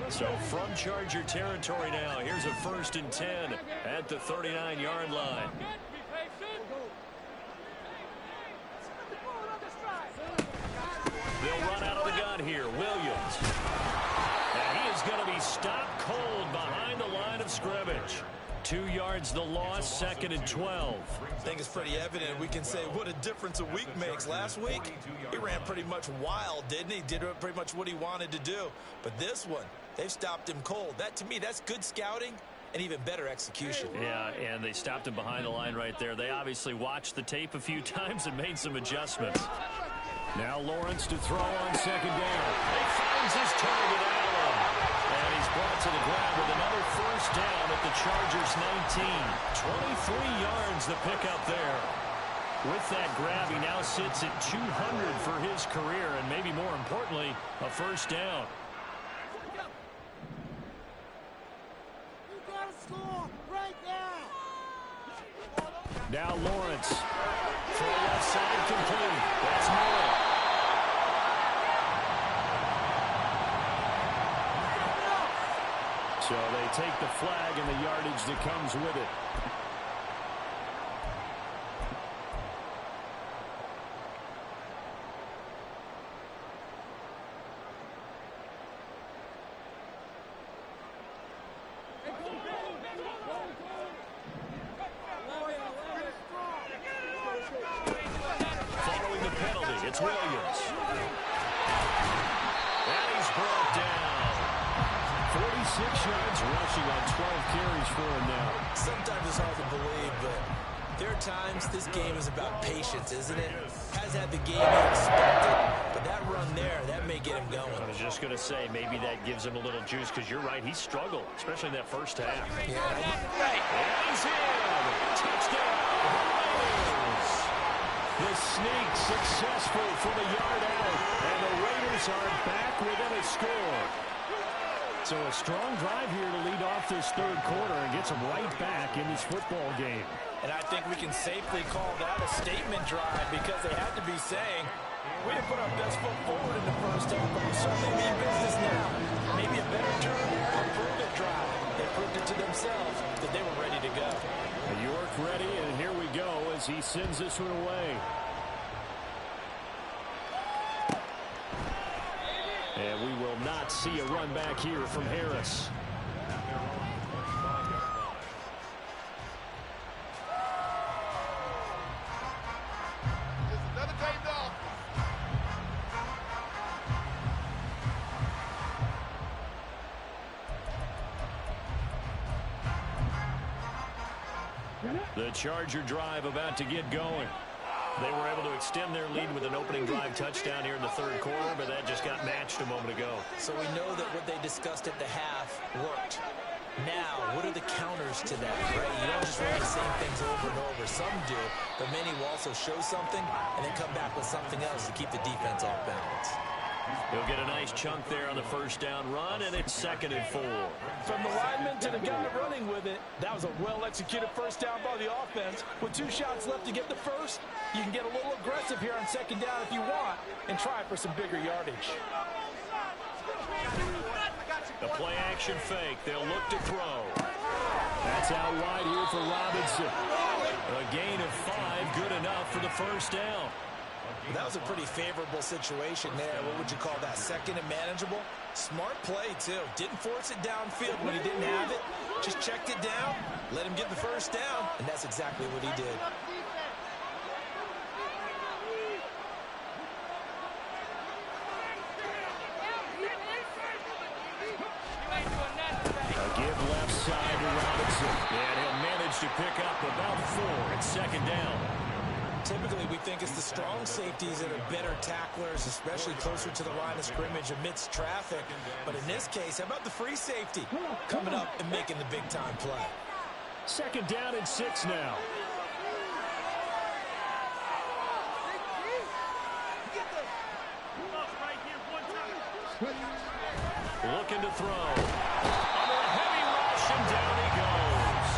[SPEAKER 1] So from Charger territory now, here's a 1st and 10 at the 39-yard line. They'll run out of the gun here. Williams. And he is going to be stopped cold behind the line of scrimmage. 2 yards the loss, 2nd and 12.
[SPEAKER 2] I think it's pretty evident. We can say what a difference a week makes. Last week, he ran pretty much wild, didn't he? Did pretty much what he wanted to do. But this one, they've stopped him cold. That, to me, that's good scouting and even better execution.
[SPEAKER 1] Yeah, and they stopped him behind the line right there. They obviously watched the tape a few times and made some adjustments. Now Lawrence to throw on 2nd down. He finds his target, Allen. And he's brought to the ground with another 1st down at the Chargers' 19. 23 yards the pickup there. With that grab, he now sits at 200 for his career, and maybe more importantly, a 1st down.
[SPEAKER 4] You gotta score right now.
[SPEAKER 1] Now Lawrence. Throw left side complete. That's Moore. So they take the flag and the yardage that comes with it. Following the penalty, it's Williams. And he's brought down. 46 yards rushing on 12 carries for him now.
[SPEAKER 2] Sometimes it's hard to believe, but there are times this game is about patience, isn't it? Has had the game he expected, but that run there, that may get him going.
[SPEAKER 1] I was just going to say, maybe that gives him a little juice, because you're right, he struggled, especially in that first half.
[SPEAKER 2] Yeah.
[SPEAKER 1] And he's in. Touchdown. Raiders. The sneak successful from a yard out, and the Raiders are back within a score. So a strong drive here to lead off this 3rd quarter and gets them right back in this football game.
[SPEAKER 2] And I think we can safely call that a statement drive, because they had to be saying, we didn't put our best foot forward in the first half, but we certainly mean business now. Maybe a better term, a prove-it drive. They proved it to themselves that they were ready to go.
[SPEAKER 1] York ready, and here we go as he sends this one away. And we will not see a run back here from Harris.
[SPEAKER 3] Another tape off.
[SPEAKER 1] The Charger drive about to get going. They were able to extend their lead with an opening drive touchdown here in the 3rd quarter, but that just got matched a moment ago.
[SPEAKER 2] So we know that what they discussed at the half worked. Now, what are the counters to that, right? You don't just run the same things over and over. Some do, but many will also show something and then come back with something else to keep the defense off balance.
[SPEAKER 1] He'll get a nice chunk there on the 1st down run, and it's 2nd and 4.
[SPEAKER 5] From the lineman to the guy running with it, that was a well-executed 1st down by the offense. With 2 shots left to get the 1st, you can get a little aggressive here on 2nd down if you want and try for some bigger yardage.
[SPEAKER 1] The play-action fake. They'll look to throw. That's out wide here for Robinson. A gain of 5, good enough for the 1st down.
[SPEAKER 2] That was a pretty favorable situation there. What would you call that? 2nd and manageable? Smart play, too. Didn't force it downfield when he didn't have it. Just checked it down, let him get the 1st down, and that's exactly what he did.
[SPEAKER 1] A give left side to Robinson. And he'll manage to pick up about 4 at 2nd down.
[SPEAKER 2] Typically, we think it's the strong safeties that are better tacklers, especially closer to the line of scrimmage amidst traffic. But in this case, how about the free safety coming up and making the big-time play?
[SPEAKER 1] 2nd down and 6 now. Looking to throw. Under a heavy rush, and down he goes.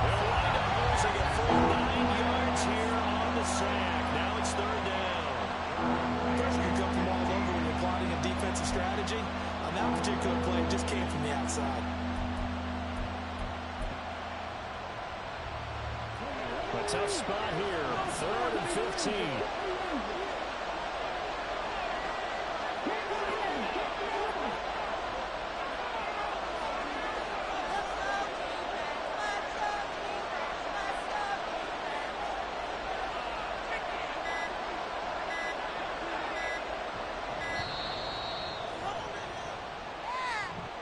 [SPEAKER 1] They'll wind up losing a full 9 yards here on the sack. Now it's 3rd down.
[SPEAKER 2] Pressure can come from all over when you're plotting a defensive strategy. On that particular play, it just came from the outside.
[SPEAKER 1] A tough spot here. 3rd and 15.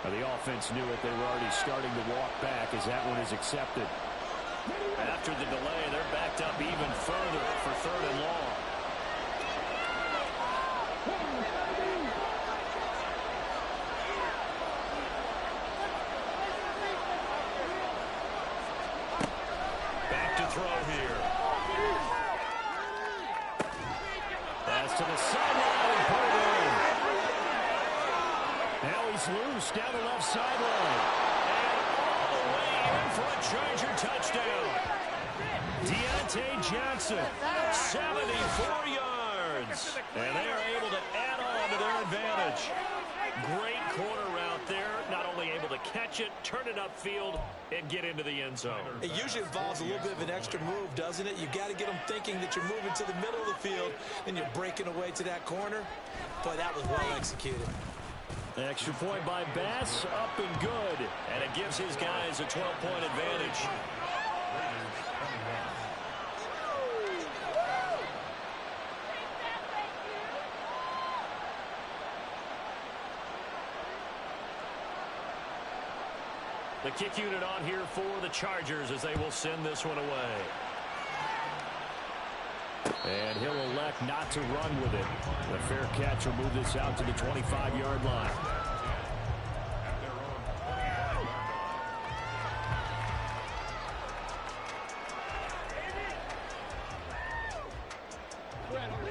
[SPEAKER 1] The offense knew it. They were already starting to walk back as that one is accepted. After the delay, they're backed up even further for 3rd and long. Back to throw here. Pass to the sideline and put it in. Now he's loose down the left sideline. And all the way in for a Charger touchdown. Deontay Johnson, 74 yards. And they are able to add on to their advantage. Great corner route there. Not only able to catch it, turn it upfield, and get into the end zone.
[SPEAKER 2] It usually involves a little bit of an extra move, doesn't it? You got to get them thinking that you're moving to the middle of the field, and you're breaking away to that corner. But that was well executed.
[SPEAKER 1] Extra point by Bass, up and good. And it gives his guys a 12-point advantage. The kick unit on here for the Chargers as they will send this one away. And he'll elect not to run with it. The fair catch will move this out to the 25-yard line.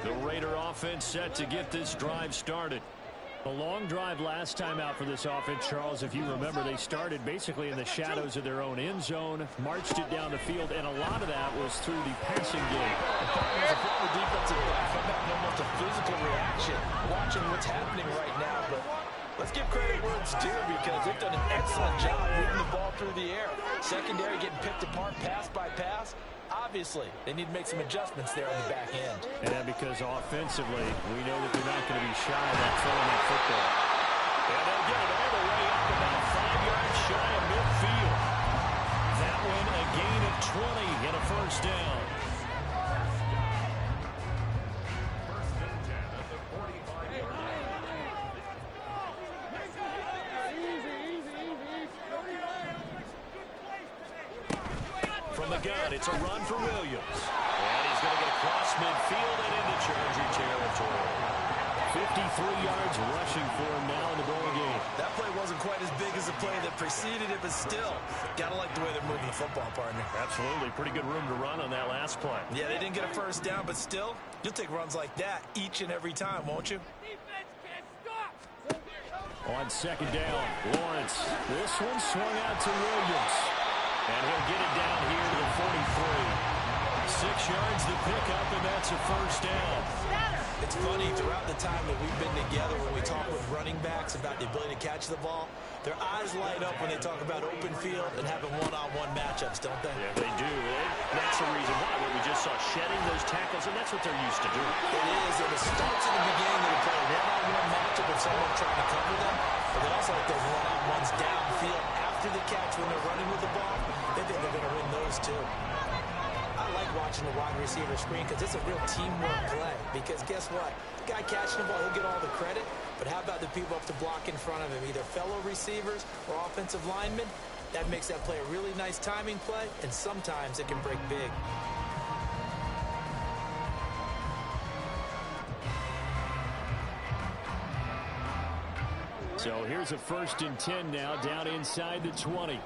[SPEAKER 1] The Raider offense set to get this drive started. A long drive last time out for this offense, Charles. If you remember, they started basically in the shadows of their own end zone, marched it down the field, and a lot of that was through the passing game.
[SPEAKER 2] As a former defensive back, I'm having almost a physical reaction watching what's happening right now. But let's give credit where it's due because they've done an excellent job moving the ball through the air. Secondary getting picked apart pass by pass. Obviously, they need to make some adjustments there on the back end.
[SPEAKER 1] And because offensively, we know that they're not going to be shy about throwing that football. And they'll get it all the way up about 5 yards shy of midfield. That one a gain of 20 and a first down. From the gun, it's a run for Williams. And he's going to get across midfield and into Charger territory. 53 yards rushing for him now in the ball game.
[SPEAKER 2] That play wasn't quite as big as the play that preceded it, but still, got to like the way they're moving the football, partner.
[SPEAKER 1] Absolutely. Pretty good room to run on that last play.
[SPEAKER 2] Yeah, they didn't get a first down, but still, you'll take runs like that each and every time, won't you?
[SPEAKER 1] On second down, Lawrence. This one swung out to Williams. And he'll get it down here to the 43. 6 yards the pickup, and that's a first down.
[SPEAKER 2] It's funny, throughout the time that we've been together, when we talk with running backs about the ability to catch the ball, their eyes light up when they talk about open field and having one-on-one matchups, don't they?
[SPEAKER 1] Yeah, they do. That's the reason why. What we just saw, shedding those tackles, and that's what they're used to doing.
[SPEAKER 2] It is, and it starts in the beginning of the play. One-on-one matchup with someone trying to cover them, but they also like those one-on-ones downfield after the catch when they're running with the ball. They think they're going to win those too. I like watching the wide receiver screen because it's a real teamwork play. Because guess what? The guy catching the ball, he'll get all the credit. But how about the people up to block in front of him, either fellow receivers or offensive linemen? That makes that play a really nice timing play, and sometimes it can break big.
[SPEAKER 1] So here's a 1st and 10 now, down inside the 20.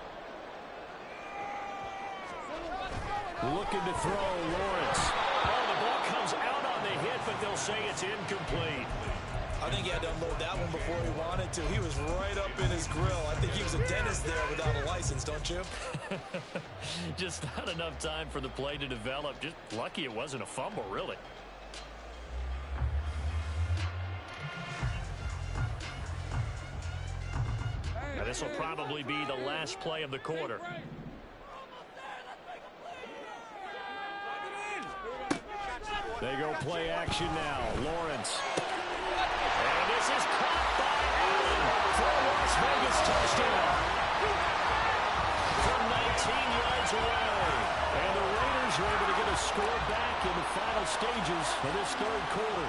[SPEAKER 1] Looking to throw, Lawrence. Oh, the ball comes out on the hit, but they'll say it's incomplete.
[SPEAKER 2] I think he had to unload that one before he wanted to. He was right up in his grill. I think he was a dentist there without a license, don't you?
[SPEAKER 1] Just not enough time for the play to develop. Just lucky it wasn't a fumble, really. Now, this will probably be the last play of the quarter. They go play action now. Lawrence. And this is caught by Allen for a Las Vegas touchdown. From 19 yards away. And the Raiders are able to get a score back in the final stages of this 3rd quarter.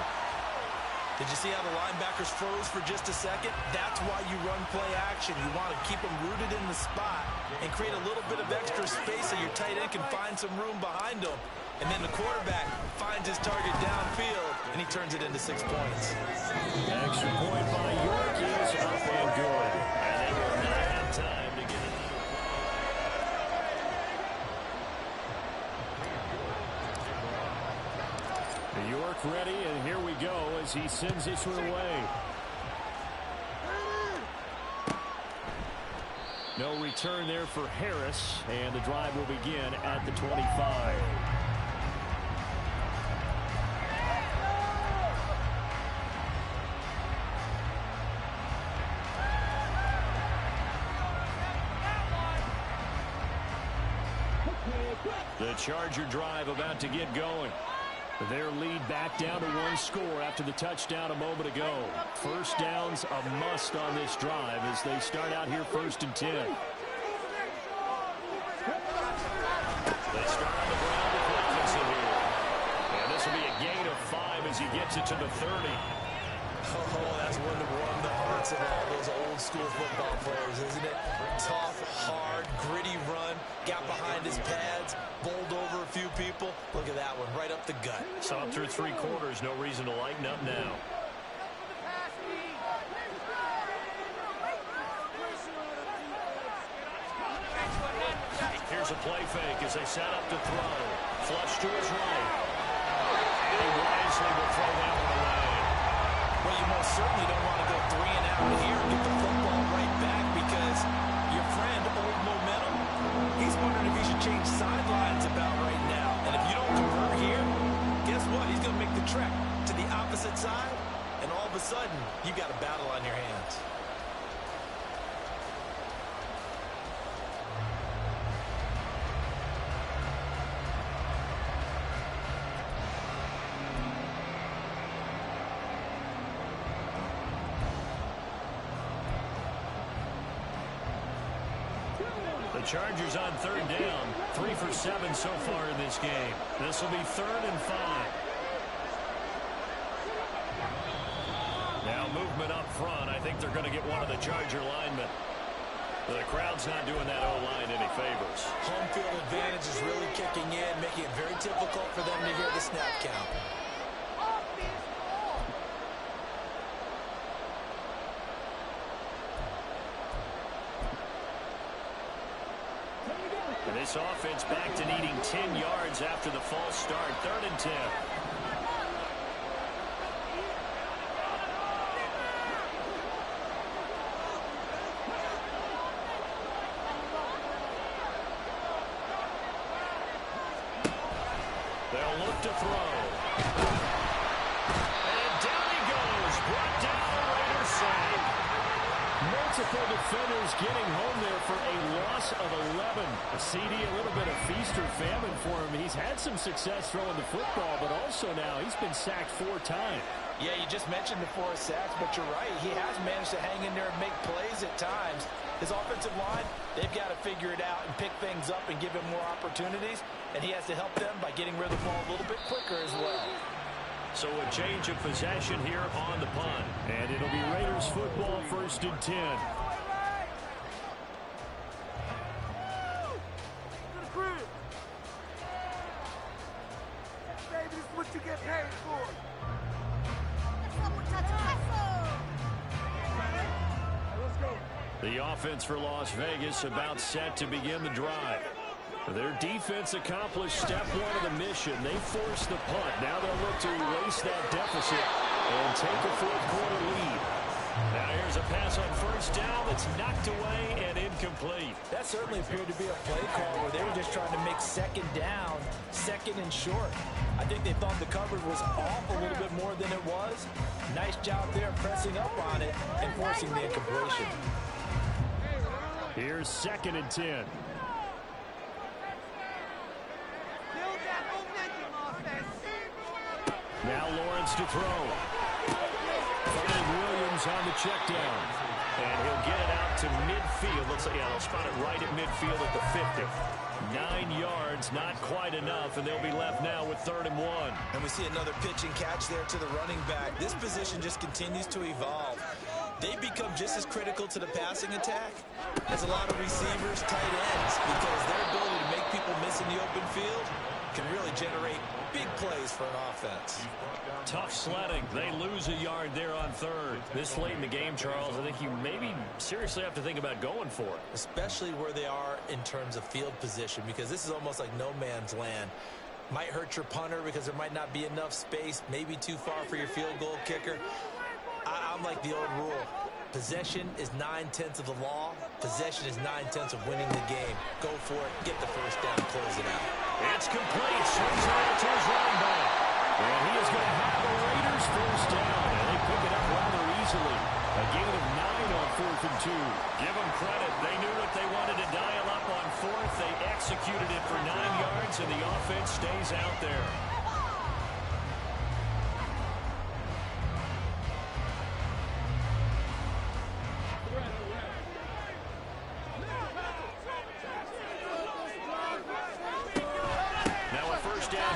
[SPEAKER 2] Did you see how the linebackers froze for just a second? That's why you
[SPEAKER 5] run play action. You want to keep them rooted in the spot and create a little bit of extra space so your tight end can find some room behind him. And then the quarterback finds his target downfield, and he turns it into 6 points.
[SPEAKER 1] Extra point by York is up and good. And they will not have time to get another play. York ready, and here we go as he sends this one away. No return there for Harris, and the drive will begin at the 25. The Charger drive about to get going. Their lead back down to 1 score after the touchdown a moment ago. First down's a must on this drive as they start out here 1st and 10. They start on the ground with Robinson here. And this will be a gain of 5 as he gets it to the 30.
[SPEAKER 5] Oh, that's one to warm the hearts of all those old school football players, isn't it? Tough, hard, gritty run, got behind his pads, bowled over a few people. Look at that one, right up the gut.
[SPEAKER 1] Saw through 3 quarters, no reason to lighten up now. Here's a play fake as they set up to throw. Flush to his right. And he wisely will throw that one away.
[SPEAKER 5] Well, you most certainly don't want to go 3 and out here and get the football right back because your friend, Old Momentum, he's wondering if he should change sidelines about right now. And if you don't convert here, guess what? He's going to make the trek to the opposite side, and all of a sudden, you got a battle on your hands.
[SPEAKER 1] The Chargers on 3rd down. 3 for 7 so far in this game. This will be 3rd and 5. Now movement up front. I think they're going to get one of the Charger linemen. The crowd's not doing that O-line any favors.
[SPEAKER 5] Home field advantage is really kicking in, making it very difficult for them to hear the snap count.
[SPEAKER 1] And this offense back to needing 10 yards after the false start. 3rd and 10. They'll look to throw. And down he goes. Brought down the Raiders side. Multiple defenders getting home there for a loss of 11. A CD, a little bit of feast or famine for him. He's had some success throwing the football, but also now he's been sacked 4 times.
[SPEAKER 5] Yeah, you just mentioned the 4 sacks, but you're right. He has managed to hang in there and make plays at times. His offensive line, they've got to figure it out and pick things up and give him more opportunities, and he has to help them by getting rid of the ball a little bit quicker as well.
[SPEAKER 1] So a change of possession here on the punt. And it'll be Raiders football 1st and 10.
[SPEAKER 4] Baby, this is what you get paid for. Let's go.
[SPEAKER 1] The offense for Las Vegas about set to begin the drive. Their defense accomplished step 1 of the mission. They forced the punt. Now they'll look to erase that deficit and take a 4th quarter lead. Now here's a pass on 1st down that's knocked away and incomplete.
[SPEAKER 5] That certainly appeared to be a play call where they were just trying to make 2nd down, 2nd and short. I think they thought the coverage was off a little bit more than it was. Nice job there pressing up on it and forcing the incompletion.
[SPEAKER 1] Here's 2nd and 10. Now Lawrence to throw. Finding Williams on the check down. And he'll get it out to midfield. Looks like, yeah, they'll spot it right at midfield at the 50. 9 yards, not quite enough, and they'll be left now with 3rd and 1.
[SPEAKER 5] And we see another pitch and catch there to the running back. This position just continues to evolve.
[SPEAKER 2] they become just as critical to the passing attack as a lot of receivers, tight ends, because their ability to make people miss in the open field can really generate big plays for an offense.
[SPEAKER 1] Tough sledding. They lose a yard there on third. This late in the game, Charles, I think you maybe seriously have to think about going for it.
[SPEAKER 2] Especially where they are in terms of field position, because this is almost like no man's land. Might hurt your punter because there might not be enough space, maybe too far for your field goal kicker. I'm like the old rule. Possession is 9/10 of the law. Possession is 9/10 of winning the game. Go for it. Get the first down. Close it out.
[SPEAKER 1] It's complete. Swings it out to his running back. And he is going to have the Raiders first down. And they pick it up rather easily. A gain of 9 on 4th and 2. Give them credit. They knew what they wanted to dial up on 4th. They executed it for 9 yards, and the offense stays out there.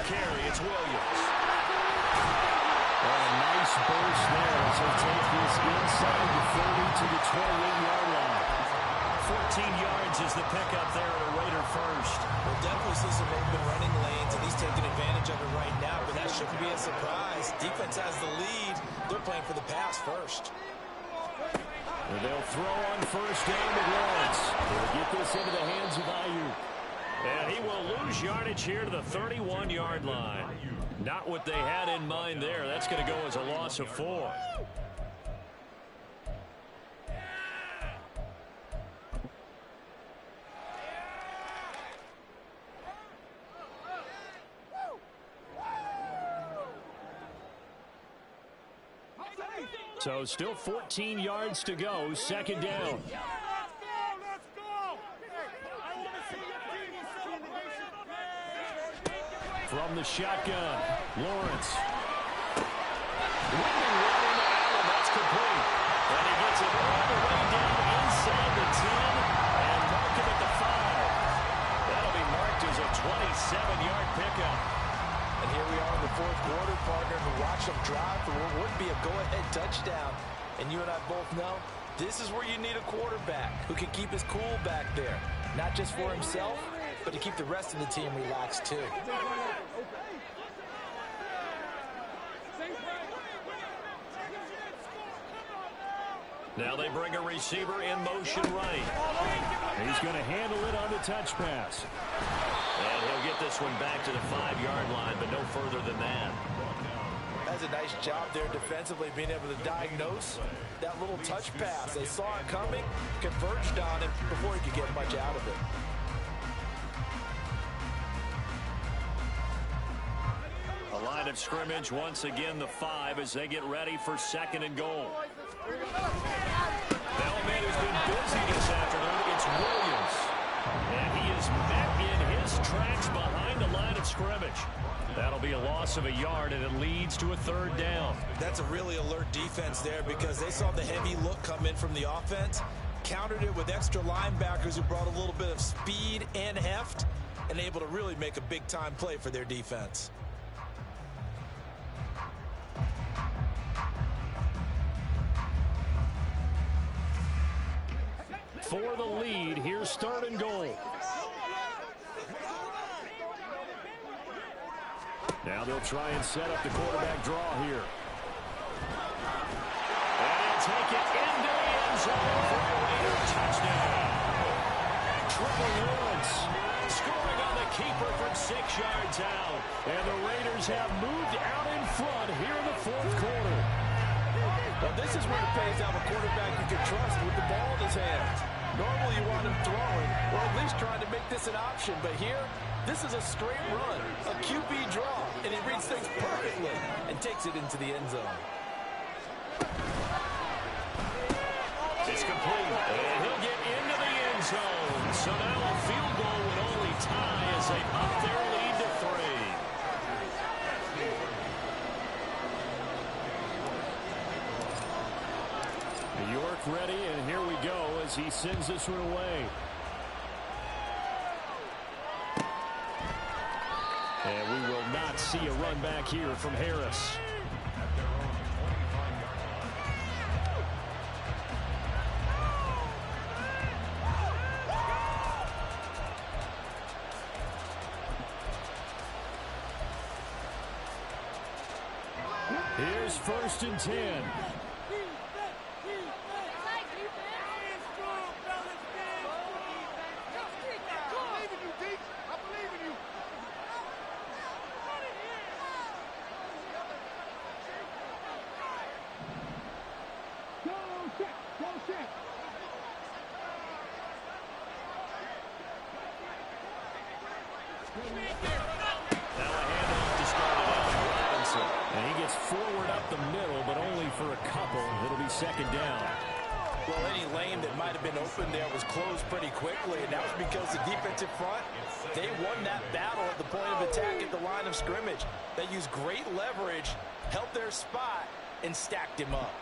[SPEAKER 1] Carry, it's Williams. A nice burst there as he'll take this inside the 30 to the 28-yard line. 14 yards is the pickup there at a Raider first.
[SPEAKER 2] We'll definitely see some open running lanes, and he's taking advantage of it right now, but that shouldn't be a surprise. Defense has the lead. They're playing for the pass first.
[SPEAKER 1] And they'll throw on first down to Lawrence. They'll get this into the hands of Ayuk. And he will lose yardage here to the 31-yard line. Not what they had in mind there. That's going to go as a loss of 4. So still 14 yards to go. Second down. From the shotgun, Lawrence. Running Allen, that's complete. And he gets it all the way down inside the 10 and mark him at the 5. That'll be marked as a 27-yard pickup.
[SPEAKER 2] And here we are in the 4th quarter, partner, to watch them drive for what would be a go-ahead touchdown. And you and I both know this is where you need a quarterback who can keep his cool back there. Not just for himself, but to keep the rest of the team relaxed too.
[SPEAKER 1] Now they bring a receiver in motion right. He's going to handle it on the touch pass. And he'll get this one back to the 5-yard line, but no further than that.
[SPEAKER 2] That's a nice job there defensively, being able to diagnose that little touch pass. They saw it coming, converged on it before he could get much out of it.
[SPEAKER 1] A line of scrimmage, once again the 5 as they get ready for 2nd and goal. Now a man who's been busy this afternoon, it's Williams. And he is met in his tracks behind the line of scrimmage. That'll be a loss of a yard, and it leads to a 3rd down.
[SPEAKER 2] That's a really alert defense there because they saw the heavy look come in from the offense, countered it with extra linebackers who brought a little bit of speed and heft, and able to really make a big-time play for their defense.
[SPEAKER 1] For the lead, here's 3rd and goal. Now they'll try and set up the quarterback draw here. And he'll take it into the end zone for a Raider touchdown. Trevor Lawrence scoring on the keeper from 6 yards out. And the Raiders have moved out in front here in the 4th quarter.
[SPEAKER 5] Well, this is where it pays out a quarterback you can trust with the ball in his hands. Normally you want him throwing, or at least trying to make this an option. But here, this is a straight run, a QB draw, and he reads things perfectly and takes it into the end zone.
[SPEAKER 1] It's complete, and he'll get into the end zone. So now a field goal would only tie as they up their lead to 3. New York ready, and here we go as he sends this one away. And we will not see a run back here from Harris. Here's 1st and 10. Now a handoff to start it out for Robinson. And he gets forward up the middle, but only for a couple. It'll be 2nd down.
[SPEAKER 5] Well, any lane that might have been open there was closed pretty quickly, and that was because the defensive front, they won that battle at the point of attack at the line of scrimmage. They used great leverage, held their spot, and stacked him up.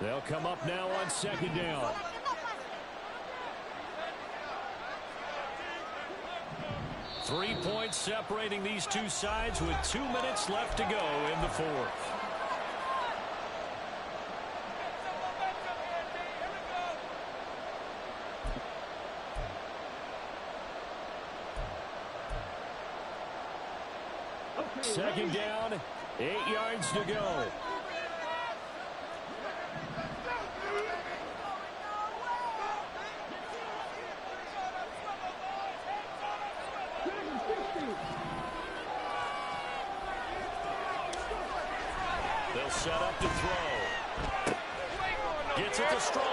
[SPEAKER 1] They'll come up now on 2nd down. Three points separating these two sides with 2 minutes left to go in the 4th. Second down, 8 yards to go. They'll set up to throw. Gets it to Strong.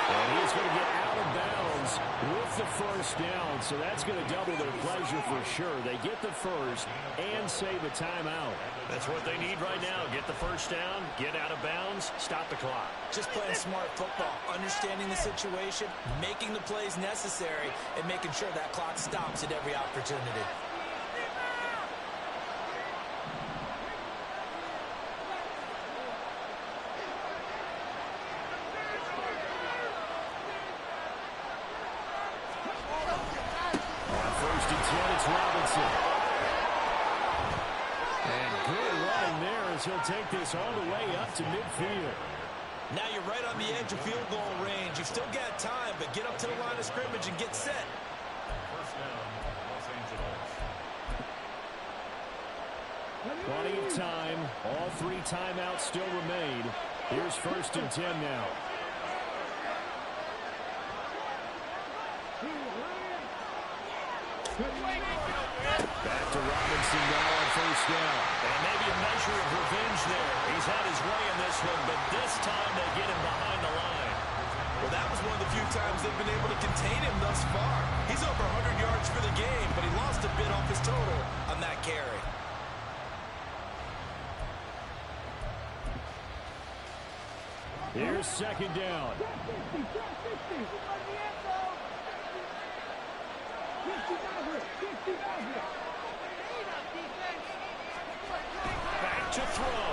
[SPEAKER 1] And he's going to get out of bounds with the 1st down. So that's going to double their pleasure for sure. They get the 1st and save a timeout. That's what they need right now. Get the 1st down, get out of bounds, stop the clock.
[SPEAKER 5] Just playing smart football, understanding the situation, making the plays necessary, and making sure that clock stops at every opportunity.
[SPEAKER 1] Robinson. And good running there as he'll take this all the way up to midfield.
[SPEAKER 5] Now you're right on the edge of field goal range. You've still got time, but get up to the line of scrimmage and get set.
[SPEAKER 3] 1st down, Los Angeles.
[SPEAKER 1] Plenty of time. All 3 timeouts still remain. Here's 1st and 10 now. Back to Robinson now on 1st down. And maybe a measure of revenge there. He's had his way in this one, but this time they get him behind the line.
[SPEAKER 5] Well, that was one of the few times they've been able to contain him thus far. He's over 100 yards for the game, but he lost a bit off his total on that carry.
[SPEAKER 1] Here's 2nd down. Back to throw.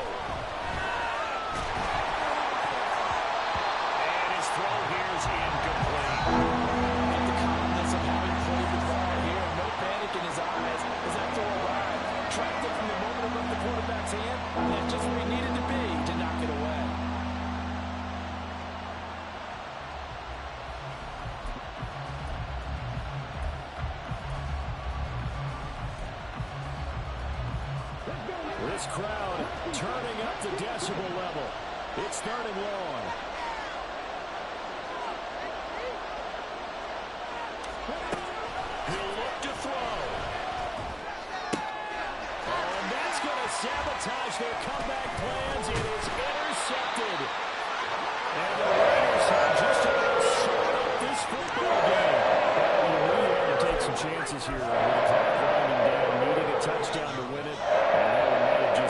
[SPEAKER 1] And his throw here is incomplete.
[SPEAKER 5] But the calmness of having played the ball here, no panic in his eyes as that throw arrived. Tracked it from the moment it left the quarterback's hand, and that's just where he needed to be to knock it away.
[SPEAKER 1] This crowd turning up the decibel level. It's 3rd and long. He'll look to throw. Oh, and that's going to sabotage their comeback plans. It is intercepted. And the Raiders have just about shut up this football game. You really had to take some chances here with the clock winding down, needing a touchdown to win it.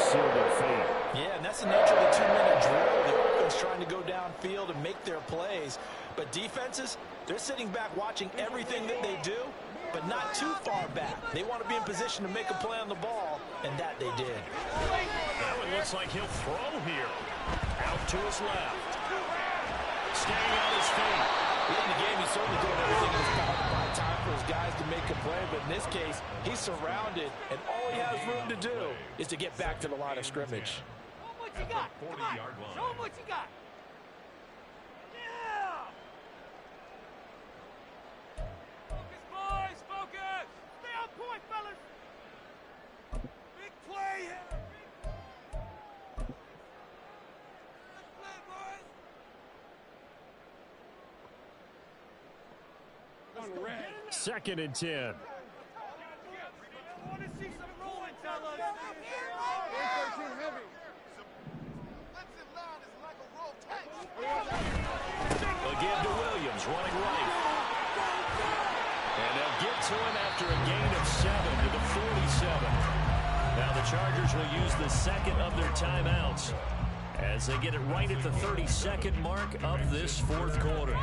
[SPEAKER 1] Their fate.
[SPEAKER 5] Yeah, and that's the nature of the 2-minute drill. The offense trying to go downfield and make their plays. But defenses, they're sitting back watching everything that they do, but not too far back. They want to be in position to make a play on the ball, and that they did.
[SPEAKER 1] Now it looks like he'll throw here. Out to his left. Staying on his feet.
[SPEAKER 5] In the game, he's certainly doing everything in his power to find time for his guys to make a play, but in this case, he's surrounded, and all he has room to do is to get back to the line of scrimmage.
[SPEAKER 4] Show him what you got. Come on. Show him what you got. Yeah. Focus, boys. Focus. Stay on point, fellas.
[SPEAKER 1] 2nd and 10.
[SPEAKER 4] I want to see some rolling, fellas.
[SPEAKER 1] Again to Williams, running right. And they'll get to him after a gain of 7 to the 47. Now the Chargers will use the second of their timeouts as they get it right at the 32nd mark of this 4th quarter.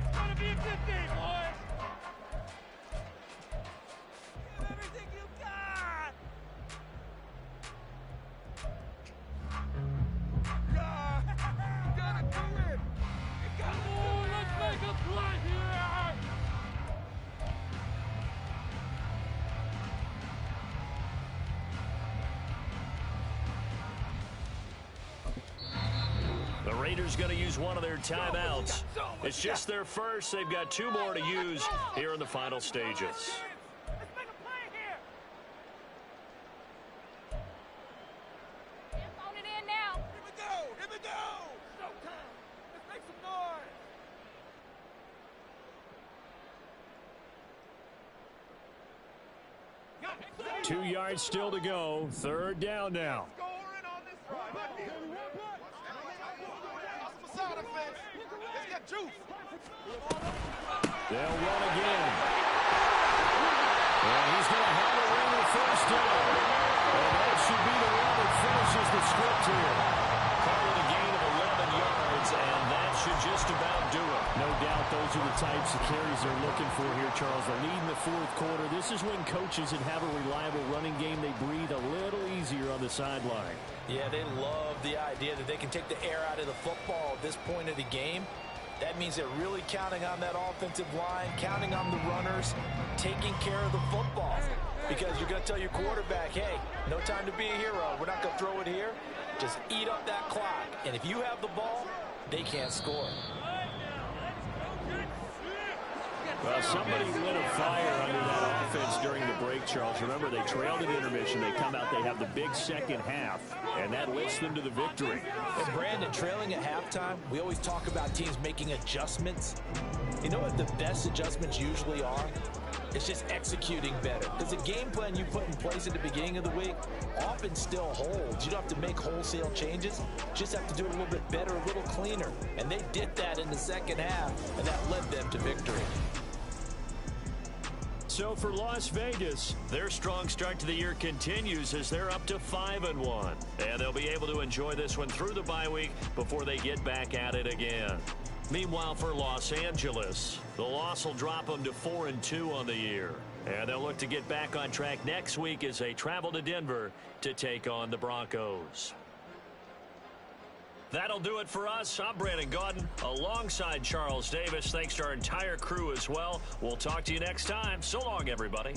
[SPEAKER 4] It's going to be a good day, boys. Give everything you got. You gotta do it. You got more. Let's make a play here.
[SPEAKER 1] The Raiders going to use one of their timeouts. It's just their first. They've got 2 more to use here in the final stages.
[SPEAKER 4] Let's make a play here.
[SPEAKER 6] Phone it in now.
[SPEAKER 4] Here we go. Here we go. Showtime. Let's make some noise.
[SPEAKER 1] 2 yards still to go. 3rd down now.
[SPEAKER 4] Scoring on this drive. Let's get juice.
[SPEAKER 1] They'll run again. And he's going to have a ring the first down. And that should be the one that finishes the script here. Call it a gain of 11 yards, and that should just about do it. No doubt those are the types of carries they're looking for here, Charles. The lead in the 4th quarter. This is when coaches that have a reliable running game, they breathe a little easier on the sideline.
[SPEAKER 2] Yeah, they love the idea that they can take the air out of the football at this point of the game. That means they're really counting on that offensive line, counting on the runners, taking care of the football. Because you're going to tell your quarterback, hey, no time to be a hero. We're not going to throw it here. Just eat up that clock. And if you have the ball, they can't score.
[SPEAKER 1] Well, somebody lit a fire under that offense during the break, Charles. Remember, they trailed at intermission. They come out, they have the big second half, and that lifts them to the victory.
[SPEAKER 2] And Brandon, trailing at halftime, we always talk about teams making adjustments. You know what the best adjustments usually are? It's just executing better. Because the game plan you put in place at the beginning of the week often still holds. You don't have to make wholesale changes. You just have to do it a little bit better, a little cleaner. And they did that in the second half, and that led them to victory.
[SPEAKER 1] So for Las Vegas, their strong start to the year continues as they're up to 5-1. And they'll be able to enjoy this one through the bye week before they get back at it again. Meanwhile, for Los Angeles, the loss will drop them to 4-2 on the year. And they'll look to get back on track next week as they travel to Denver to take on the Broncos. That'll do it for us. I'm Brandon Gaudin alongside Charles Davis. Thanks to our entire crew as well. We'll talk to you next time. So long, everybody.